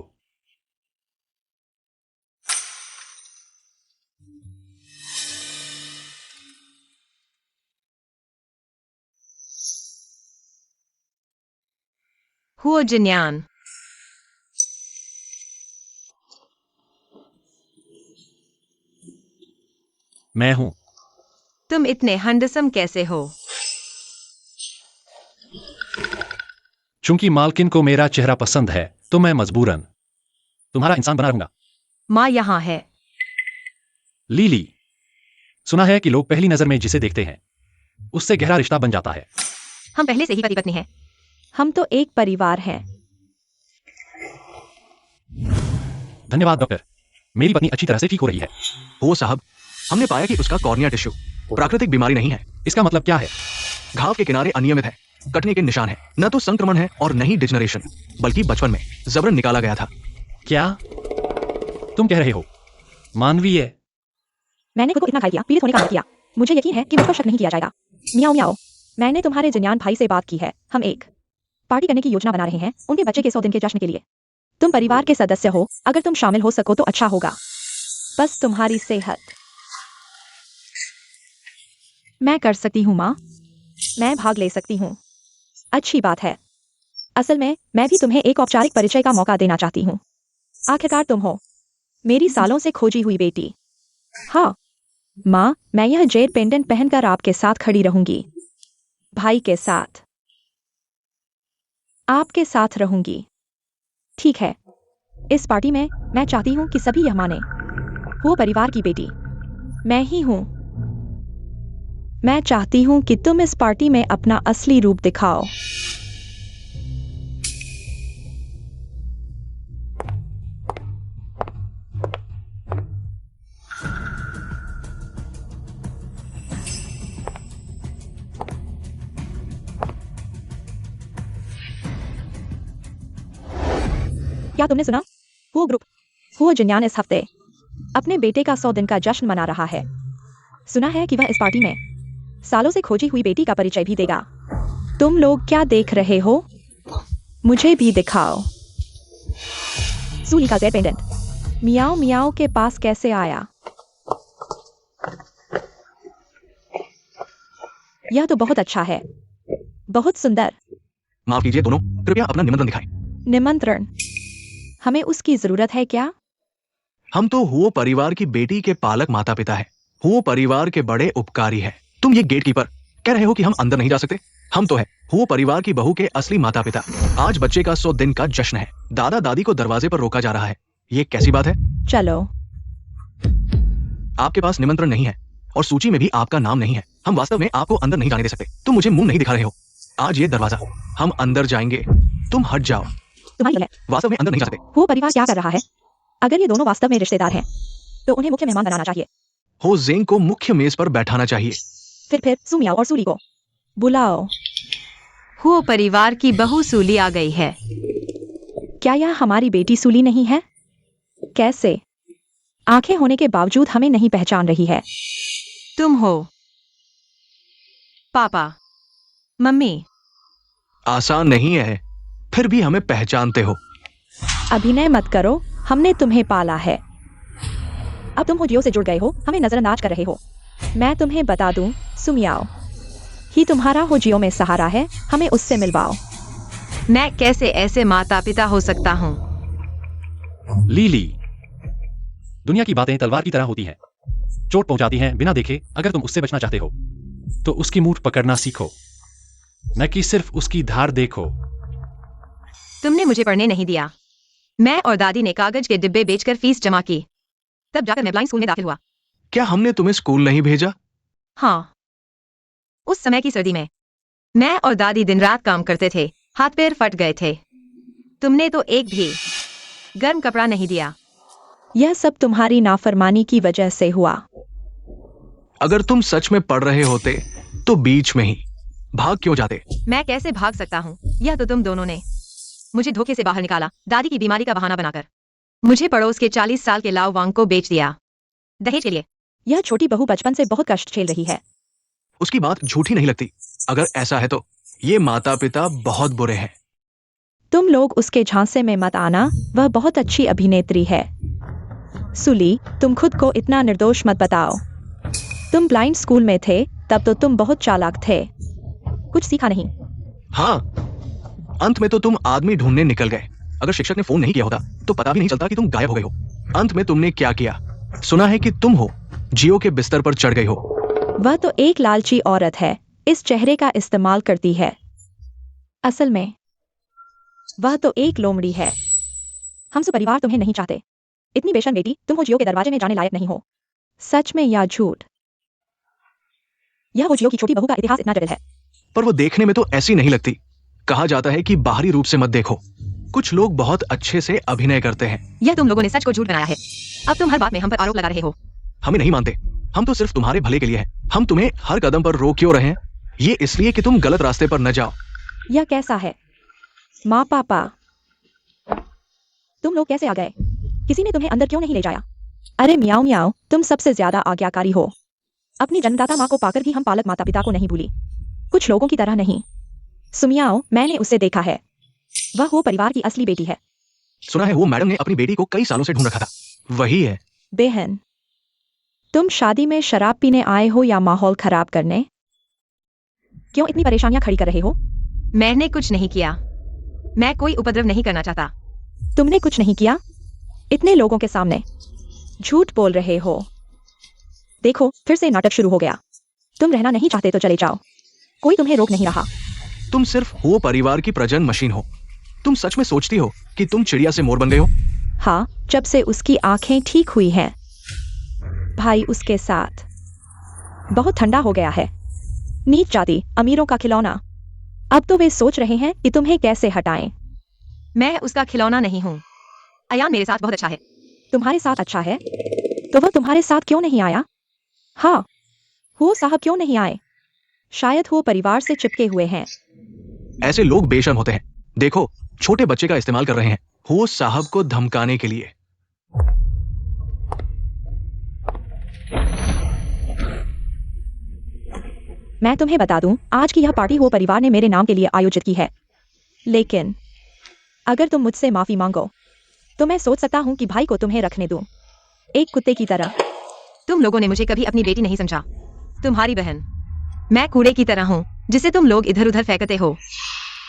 हुओ जिन्यान। मैं हूं। तुम इतने हैंडसम कैसे हो? चूंकि मालकिन को मेरा चेहरा पसंद है, तो मैं मजबूरन तुम्हारा इंसान बना रहूंगा। माँ यहाँ है। लीली, सुना है कि लोग पहली नजर में जिसे देखते हैं, उससे गहरा रिश्ता बन जाता है। हम पहले से ही पति पत्नी हैं। हम तो एक परिवार हैं। धन्यवाद डॉक्टर, मेरी पत्नी अच्छी तरह से ठीक हो रही है। हो साहब, हमने पाया कि उसका कॉर्निया टिश्यू प्राकृतिक बीमारी नहीं है। इसका मतलब क्या है? घाव के किनारे अनियमित है, कटने के निशान है। न तो संक्रमण है और न ही डिजनरेशन, बल्कि बचपन में जबरन निकाला गया था। क्या तुम कह रहे हो? मानवीय? मैंने खुद को इतना घायल किया, पीड़ित होने का मत किया। मुझे यकीन है कि मुझ पर शक नहीं किया जाएगा। मियाओ मियाओ, मैंने तुम्हारे जिन्यान भाई से बात की है। हम एक पार्टी करने की योजना बना रहे हैं, उनके बच्चे के 100 दिन के जश्न के लिए। तुम परिवार के सदस्य हो, अगर तुम शामिल हो सको तो अच्छा होगा। बस तुम्हारी सेहत। मैं कर सकती हूँ माँ, मैं भाग ले सकती हूँ। अच्छी बात है। असल में मैं भी तुम्हें एक औपचारिक परिचय का मौका देना चाहती हूँ। आखिरकार तुम हो मेरी सालों से खोजी हुई बेटी। हाँ माँ, मैं यह जेड पेंडेंट पहनकर आपके साथ खड़ी रहूंगी। भाई के साथ, आपके साथ रहूंगी। ठीक है, इस पार्टी में मैं चाहती हूँ कि सभी यह माने, वो परिवार की बेटी मैं ही हूँ। मैं चाहती हूँ कि तुम इस पार्टी में अपना असली रूप दिखाओ। क्या तुमने सुना? वो ग्रुप, वो जिन्यान इस हफ्ते अपने बेटे का 100 दिन का जश्न मना रहा है। सुना है कि वह इस पार्टी में सालों से खोजी हुई बेटी का परिचय भी देगा। तुम लोग क्या देख रहे हो? मुझे भी दिखाओ। सूली का जेड पेंडेंट मियाओ मियाओ के पास कैसे आया? यह तो बहुत अच्छा है, बहुत सुंदर। माफ कीजिए दोनों, कृपया अपना निमंत्रण दिखाएं। निमंत्रण? हमें उसकी जरूरत है क्या? हम तो हुओ परिवार की बेटी के पालक माता पिता है। हुओ परिवार के बड़े उपकारी है। तुम ये गेट कीपर कह रहे हो कि हम अंदर नहीं जा सकते? हम तो है हुओ परिवार की बहू के असली माता पिता। आज बच्चे का 100 दिन का जश्न है। दादा दादी को दरवाजे पर रोका जा रहा है। ये कैसी बात है? चलो। आपके पास निमंत्रण नहीं है और सूची में भी आपका नाम नहीं है। हम वास्तव में आपको अंदर नहीं जाने दे सकते। तुम मुझे मुंह नहीं दिखा रहे हो। आज ये दरवाजा, हम अंदर जाएंगे। तुम हट जाओ। तुम्हारी है। वास्तव में अंदर नहीं जा सकते। वो परिवार क्या कर रहा है? अगर ये दोनों वास्तव में रिश्तेदार हैं, तो उन्हें मुख्य मेहमान बनाना चाहिए। हो जेंग को मुख्य मेज पर बैठाना चाहिए। फिर सुमियाओ और सूली को बुलाओ। हुओ परिवार की बहू सूली आ गई है। क्या यह हमारी बेटी सूली नहीं है? कैसे? आंखें होने के बावजूद हमें नहीं पहचान रही है। तुम हो पापा, मम्मी। आसान नहीं है, फिर भी हमें पहचानते हो। अभिनय मत करो, हमने तुम्हें पाला है। अब तुम हुजियो से जुड़ गए हो, हमें नजरअंदाज कर रहे हो। मैं तुम्हें बता दूं, सुमियाओ ही तुम्हारा हुजियो में सहारा है। हमें उससे मिलवाओ। मैं कैसे ऐसे माता पिता हो सकता हूँ? लीली, दुनिया की बातें तलवार की तरह होती हैं, चोट पहुंचाती हैं बिना देखे। अगर तुम उससे बचना चाहते हो तो उसकी मूठ पकड़ना सीखो, न कि सिर्फ उसकी धार देखो। तुमने मुझे पढ़ने नहीं दिया। मैं और दादी ने कागज के डिब्बे बेचकर फीस जमा की। तब जाकर मैं ब्लाइंड स्कूल में दाखिल हुआ। क्या हमने तुम्हें स्कूल नहीं भेजा? हाँ, उस समय की सर्दी में मैं और दादी दिन रात काम करते थे, हाथ पैर फट गए थे। तुमने तो एक भी गर्म कपड़ा नहीं दिया। यह सब तुम्हारी नाफरमानी की वजह से हुआ। अगर तुम सच में पढ़ रहे होते तो बीच में ही भाग क्यों जाते? मैं कैसे भाग सकता हूँ? यह तो तुम दोनों ने मुझे धोखे से बाहर निकाला, दादी की बीमारी का बहाना बनाकर। मुझे पड़ोस के 40 साल के लाओ वांग को बेच दिया दहेज के लिए। यह छोटी बहू बचपन से बहुत कष्ट झेल रही है। उसकी बात झूठी नहीं लगती। अगर ऐसा है तो ये माता पिता बहुत बुरे हैं। तुम लोग उसके झांसे में मत आना, वह बहुत अच्छी अभिनेत्री है। सुली, तुम खुद को इतना निर्दोष मत बताओ। तुम ब्लाइंड स्कूल में थे तब तो तुम बहुत चालाक थे, कुछ सीखा नहीं। हाँ, अंत में तो तुम आदमी ढूंढने निकल गए। अगर शिक्षक ने फोन नहीं किया होता तो पता भी नहीं चलता कि तुम गायब हो गए हो। अंत में तुमने क्या किया? सुना है कि तुम हो जियो के बिस्तर पर चढ़ गई हो। वह तो एक लालची औरत है, इस चेहरे का इस्तेमाल करती है। असल में वह तो एक लोमड़ी है। हम सब परिवार तुम्हें नहीं चाहते। इतनी बेशर्म बेटी, तुम हो जियो के दरवाजे में जाने लायक नहीं हो। सच में या झूठ? यह वो जियो की छोटी बहू का इतिहास इतना जटिल है। पर वो देखने में तो ऐसी नहीं लगती। कहा जाता है कि बाहरी रूप से मत देखो। कुछ लोग बहुत अच्छे से अभिनय करते हैं। यह तुम लोगों ने सच को झूठ बनाया है। अब तुम हर बात में हम पर आरोप लगा रहे हो। हमें नहीं मानते। हम तो सिर्फ तुम्हारे भले के लिए हैं। हम तुम्हें हर कदम पर रोक क्यों रहे हैं? ये इसलिए कि तुम गलत रास्ते पर न जाओ। यह कैसा है? माँ पापा, तुम लोग कैसे आ गए? किसी ने तुम्हें अंदर क्यों नहीं ले जाया? अरे मियाओ मियाओ, तुम सबसे ज्यादा आज्ञाकारी हो। अपनी जन्मदाता माँ को पाकर भी हम पालक माता पिता को नहीं भूली। कुछ लोगों की तरह नहीं। सुमियाओ, मैंने उसे देखा है। वह वो परिवार की असली बेटी है। सुना है वो मैडम ने अपनी बेटी को कई सालों से ढूंढ रखा था। वही है। बेहन, तुम शादी में शराब पीने आए हो या माहौल खराब करने? क्यों इतनी परेशानियां खड़ी कर रहे हो? मैंने कुछ नहीं किया। मैं कोई उपद्रव नहीं करना चाहता। तुमने कुछ नहीं किया? इतने लोगों के सामने झूठ बोल रहे हो। देखो, फिर से नाटक शुरू हो गया। तुम रहना नहीं चाहते तो चले जाओ, कोई तुम्हें रोक नहीं रहा। तुम सिर्फ वो परिवार की प्रजनन मशीन हो। तुम सच में सोचती हो कि तुम चिड़िया से मोर बन गए हो? हाँ, जब से उसकी आंखें ठीक हुई हैं। भाई उसके साथ बहुत ठंडा हो गया है। नीच जाति, अमीरों का खिलौना। अब तो वे सोच रहे हैं कि तुम्हें कैसे हटाएं। मैं उसका खिलौना नहीं हूँ। अयान मेरे साथ बहुत अच्छा है। तुम्हारे साथ अच्छा है तो वह तुम्हारे साथ क्यों नहीं आया? हाँ, वो साहब क्यों नहीं आए? शायद वो परिवार से चिपके हुए हैं। ऐसे लोग बेशर्म होते हैं। देखो, छोटे बच्चे का इस्तेमाल कर रहे हैं वो साहब को धमकाने के लिए। मैं तुम्हें बता दूं, आज की यह पार्टी वो परिवार ने मेरे नाम के लिए आयोजित की है। लेकिन अगर तुम मुझसे माफी मांगो तो मैं सोच सकता हूं कि भाई को तुम्हें रखने दूं, एक कुत्ते की तरह। तुम लोगों ने मुझे कभी अपनी बेटी नहीं समझा। तुम्हारी बहन मैं कूड़े की तरह हूँ जिसे तुम लोग इधर उधर फेंकते हो।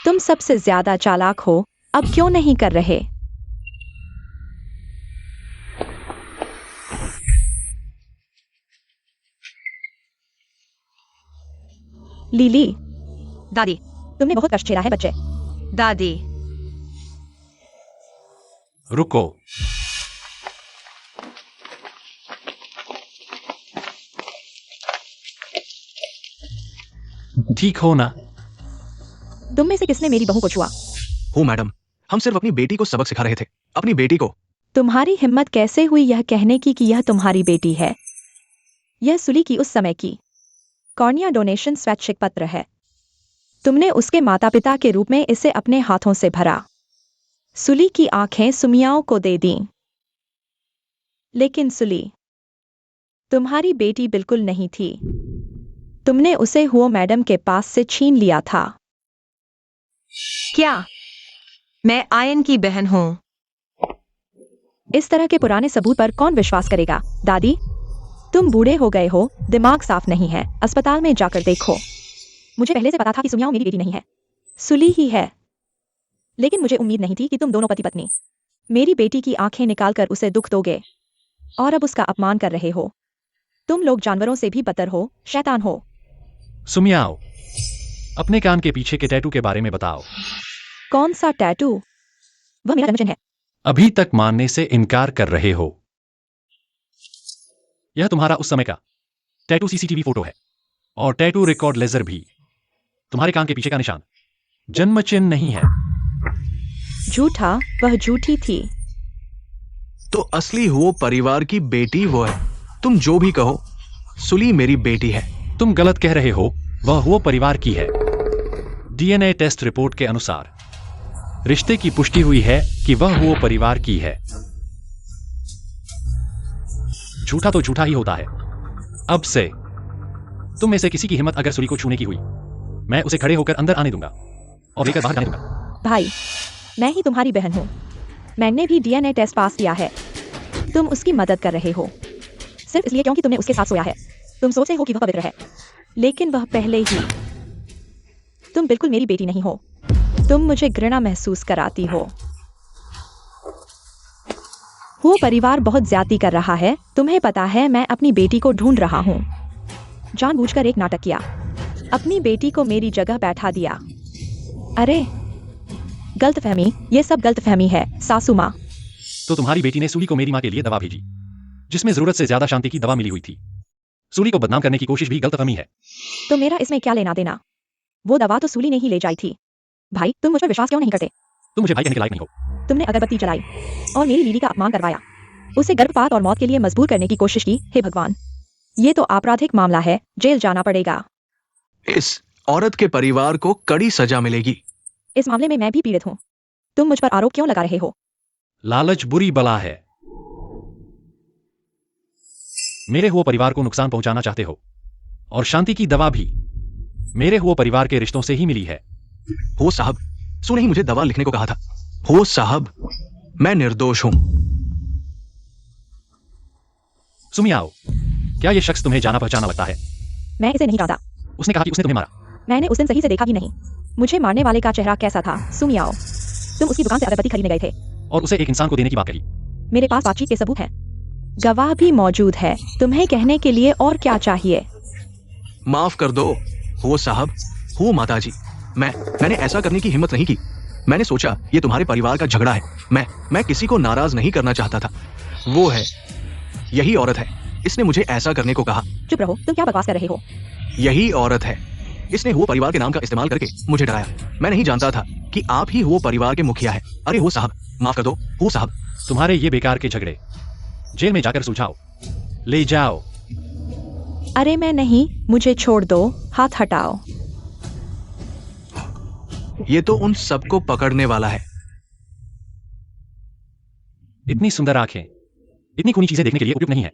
तुम सबसे ज्यादा चालाक हो। अब क्यों नहीं कर रहे? लीली, दादी, तुमने बहुत कष्ट झेला है बच्चे। दादी, रुको। ठीक हो ना? तुम में से किसने मेरी बहू को छुआ? हो मैडम, हम सिर्फ अपनी बेटी को सबक सिखा रहे थे। अपनी बेटी को। तुम्हारी हिम्मत कैसे हुई यह कहने की कि यह तुम्हारी बेटी है? यह सुली की उस समय की कॉर्निया डोनेशन स्वैच्छिक पत्र है। तुमने उसके माता पिता के रूप में इसे अपने हाथों से भरा। सुली की आंखें सुमियाओं को दे दी। लेकिन सुली तुम्हारी बेटी बिल्कुल नहीं थी। तुमने उसे हुओ मैडम के पास से छीन लिया था। क्या मैं आयन की बहन हूँ? इस तरह के पुराने सबूत पर कौन विश्वास करेगा? दादी, तुम बूढ़े हो गए हो, दिमाग साफ नहीं है, अस्पताल में जाकर देखो। मुझे पहले से पता था कि सुमियाओ मेरी बेटी नहीं है, सुली ही है। लेकिन मुझे उम्मीद नहीं थी कि तुम दोनों पति पत्नी मेरी बेटी की आंखें निकालकर उसे दुख दोगे और अब उसका अपमान कर रहे हो। तुम लोग जानवरों से भी बदतर हो, शैतान हो। सुमियाओ, अपने कान के पीछे के टैटू के बारे में बताओ। कौन सा टैटू? वह मेरा जन्मचिन्ह है। अभी तक मानने से इनकार कर रहे हो। यह तुम्हारा उस समय का टैटू सीसीटीवी फोटो है और टैटू रिकॉर्ड लेजर भी। तुम्हारे कान के पीछे का निशान जन्म चिन्ह नहीं है। झूठा, वह झूठी थी। तो असली हुओ परिवार की बेटी वो है। तुम जो भी कहो, सुली मेरी बेटी है। तुम गलत कह रहे हो, वह वो परिवार की है। डीएनए टेस्ट रिपोर्ट के अनुसार रिश्ते की पुष्टि हुई है कि वह वो परिवार की है। झूठा तो झूठा ही होता है। अब से तुम में से किसी की हिम्मत अगर सुली को छूने की हुई, मैं उसे खड़े होकर अंदर आने दूंगा और लेकर बाहर जाने दूंगा। भाई, मैं ही तुम्हारी बहन हूँ। मैंने भी डीएनए टेस्ट पास किया है। तुम उसकी मदद कर रहे हो सिर्फ इसलिए क्योंकि तुमने उसके साथ सोया है। तुम सोचते हो कि वह पवित्र है, लेकिन वह पहले ही। तुम बिल्कुल मेरी बेटी नहीं हो। तुम मुझे घृणा महसूस कराती हो। वो परिवार बहुत ज्यादती कर रहा है। तुम्हें पता है, मैं अपनी बेटी को ढूंढ रहा हूँ। जानबूझकर एक नाटक किया, अपनी बेटी को मेरी जगह बैठा दिया। अरे, गलतफहमी, ये सब गलतफहमी है सासू माँ। तो तुम्हारी बेटी ने सूली को मेरी मां के लिए दवा भेजी, जिसमें जरूरत से ज्यादा शांति की दवा मिली हुई थी। सूली को बदनाम करने की कोशिश भी गलतफहमी है। तो मेरा इसमें क्या लेना देना? वो दवा तो सूली ने ही ले जाई थी। भाई, तुम मुझ पर विश्वास क्यों नहीं करते? तुम मुझे भाई कहने के लायक नहीं हो। तुमने अगरबत्ती जलाई और मेरी लीली का अपमान करवाया। उसे गर्भपात और मौत के लिए मजबूर करने की कोशिश की। हे भगवान, ये तो आपराधिक मामला है। जेल जाना पड़ेगा। इस औरत के परिवार को कड़ी सजा मिलेगी। इस मामले में मैं भी पीड़ित हूँ। तुम मुझ पर आरोप क्यों लगा रहे हो? लालच बुरी बला है। मेरे हुए परिवार को नुकसान पहुंचाना चाहते हो, और शांति की दवा भी मेरे हुए परिवार के रिश्तों से ही मिली है। हो साहब, सुने ही मुझे दवा लिखने को कहा था। हो साहब, मैं निर्दोष हूं। सुमियाओ, क्या यह शख्स तुम्हें जाना पहचाना लगता है? मैं इसे नहीं जानता। उसने कहा कि उसने तुम्हें मारा। मैंने उस दिन सही से देखा भी नहीं। मुझे मारने वाले का चेहरा कैसा था? सुमियाओ, तुम उसकी दुकान से अगरबत्ती खरीदने गए थे और उसे एक इंसान को देने की बात कही। मेरे पास बातचीत के सबूत हैं। गवाह भी मौजूद है। तुम्हें कहने के लिए और क्या चाहिए? माफ कर दो हो साहब। हो माताजी, मैंने ऐसा करने की हिम्मत नहीं की। मैंने सोचा ये तुम्हारे परिवार का झगड़ा है। मैं किसी को नाराज नहीं करना चाहता था। वो है, यही औरत है। इसने मुझे ऐसा करने को कहा। चुप रहो, तुम क्या बकवास कर रहे हो? यही औरत है। इसने वो परिवार के नाम का इस्तेमाल करके मुझे डराया। मैं नहीं जानता था कि आप ही वो परिवार के मुखिया है। अरे हो साहब, माफ कर दो हो साहब। तुम्हारे ये बेकार के झगड़े जेल में जाकर सुलझाओ। ले जाओ। अरे मैं नहीं, मुझे छोड़ दो। हाथ हटाओ। ये तो उन सबको पकड़ने वाला है। इतनी सुंदर आंखें इतनी खूनी चीजें देखने के लिए उपयुक्त नहीं है।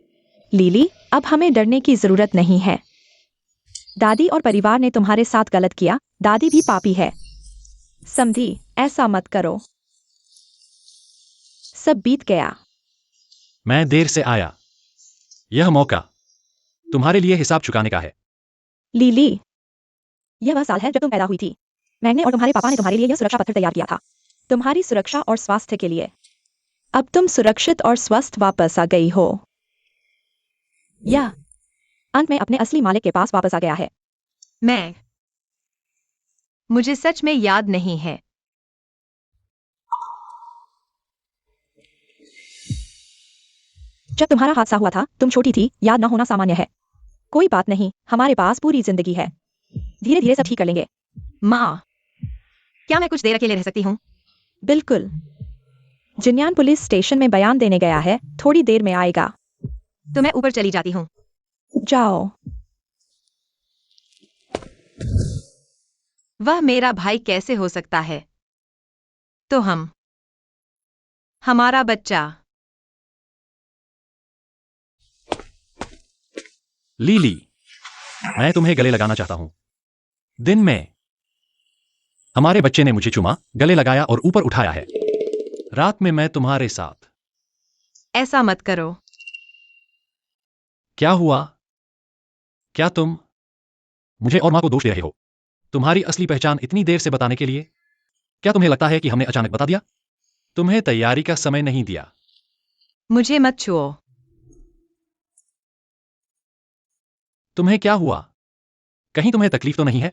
लीली, अब हमें डरने की जरूरत नहीं है। दादी और परिवार ने तुम्हारे साथ गलत किया। दादी भी पापी है। समझी? ऐसा मत करो। सब बीत गया। मैं देर से आया। यह मौका तुम्हारे लिए हिसाब चुकाने का है। लीली, यह वह साल है जब तुम पैदा हुई थी। मैंने और तुम्हारे पापा ने तुम्हारे लिए यह सुरक्षा पत्र तैयार किया था, तुम्हारी सुरक्षा और स्वास्थ्य के लिए। अब तुम सुरक्षित और स्वस्थ वापस आ गई हो। यह अंत में अपने असली मालिक के पास वापस आ गया है। मुझे सच में याद नहीं है। जब तुम्हारा हादसा हुआ था, तुम छोटी थी। याद न होना सामान्य है। कोई बात नहीं, हमारे पास पूरी जिंदगी है। धीरे धीरे सब ठीक कर लेंगे। माँ, क्या मैं कुछ देर अकेले रह सकती हूँ? बिल्कुल। जिन्यान पुलिस स्टेशन में बयान देने गया है। थोड़ी देर में आएगा। तो मैं ऊपर चली जाती हूँ। जाओ। वह मेरा भाई कैसे हो सकता है? तो हमारा बच्चा। लीली, मैं तुम्हें गले लगाना चाहता हूं। दिन में हमारे बच्चे ने मुझे चुमा, गले लगाया और ऊपर उठाया है। रात में मैं तुम्हारे साथ। ऐसा मत करो। क्या हुआ? क्या तुम मुझे और मां को दोष दे रहे हो? तुम्हारी असली पहचान इतनी देर से बताने के लिए? क्या तुम्हें लगता है कि हमने अचानक बता दिया? तुम्हें तैयारी का समय नहीं दिया। मुझे मत छुओ। तुम्हें क्या हुआ? कहीं तुम्हें तकलीफ तो नहीं है?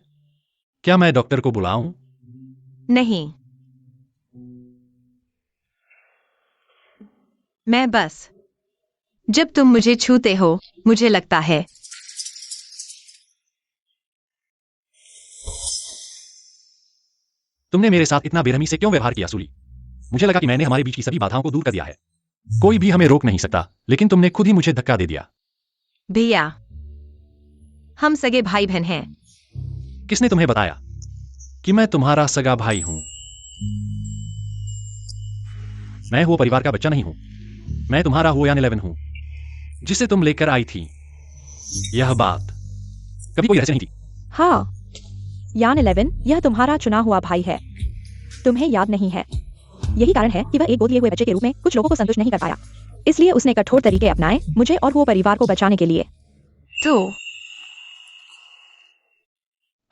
क्या मैं डॉक्टर को बुलाऊं? नहीं। मैं बस जब तुम मुझे छूते हो मुझे लगता है तुमने मेरे साथ इतना बेरहमी से क्यों व्यवहार किया सूली? मुझे लगा कि मैंने हमारे बीच की सभी बाधाओं को दूर कर दिया है। कोई भी हमें रोक नहीं सकता, लेकिन तुमने खुद ही मुझे धक्का दे दिया। भैया हम सगे भाई बहन हैं। किसने तुम्हें बताया कि मैं तुम्हारा सगा भाई हूं? मैं वो परिवार का बच्चा नहीं हूं। मैं तुम्हारा हुआन 11 हूं, जिसे तुम लेकर आई थी। यह बात कभी कोई रहस्य नहीं थी। हाँ, यान 11 यह तुम्हारा चुना हुआ भाई है। तुम्हें याद नहीं है। यही कारण है कि वह एक गोद लिए हुए बच्चे के रूप में कुछ लोगों को संतुष्ट नहीं कर पाया। इसलिए उसने कठोर तरीके अपनाए मुझे और वो परिवार को बचाने के लिए। तो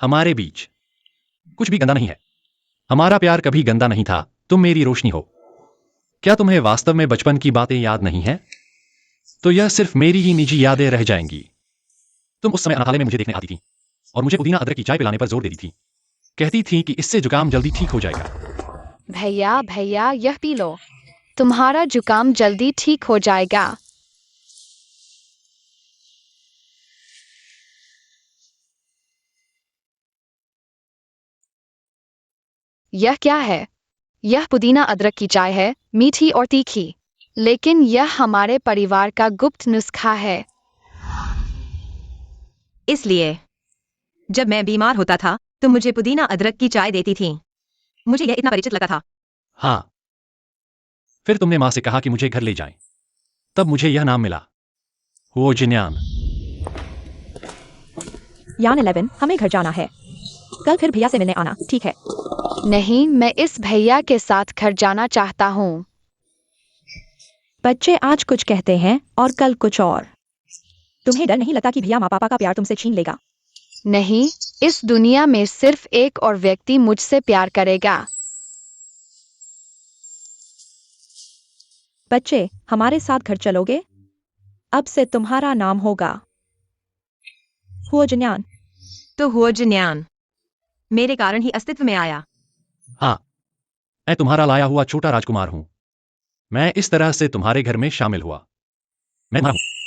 हमारे बीच कुछ भी गंदा नहीं है। हमारा प्यार कभी गंदा नहीं था। तुम मेरी रोशनी हो। क्या तुम्हें वास्तव में बचपन की बातें याद नहीं है? तो यह सिर्फ मेरी ही निजी यादें रह जाएंगी। तुम उस समय अनाथालय में मुझे देखने आती थी और मुझे पुदीना अदरक की चाय पिलाने पर जोर देती थी। कहती थी कि इससे जुकाम जल्दी ठीक हो जाएगा। भैया भैया यह पी लो, तुम्हारा जुकाम जल्दी ठीक हो जाएगा। यह क्या है? यह पुदीना अदरक की चाय है, मीठी और तीखी। लेकिन यह हमारे परिवार का गुप्त नुस्खा है। इसलिए जब मैं बीमार होता था तुम मुझे पुदीना अदरक की चाय देती थी। मुझे यह इतना परिचित लगा था। हाँ, फिर तुमने मां से कहा कि मुझे घर ले जाएं। तब मुझे यह नाम मिला, वो जिन्यान। यान 11 हमें घर जाना है। कल फिर भैया से मिलने आना, ठीक है? नहीं, मैं इस भैया के साथ घर जाना चाहता हूँ। बच्चे आज कुछ कहते हैं और कल कुछ और। तुम्हें डर नहीं लगता कि भैया माँ पापा का प्यार तुमसे छीन लेगा? नहीं, इस दुनिया में सिर्फ एक और व्यक्ति मुझसे प्यार करेगा। बच्चे हमारे साथ घर चलोगे? अब से तुम्हारा नाम होगा हुओ जिन्यान। तो हुआ जिन्यान मेरे कारण ही अस्तित्व में आया। हाँ, मैं तुम्हारा लाया हुआ छोटा राजकुमार हूं। मैं इस तरह से तुम्हारे घर में शामिल हुआ। मैं तुम्हारा हूं।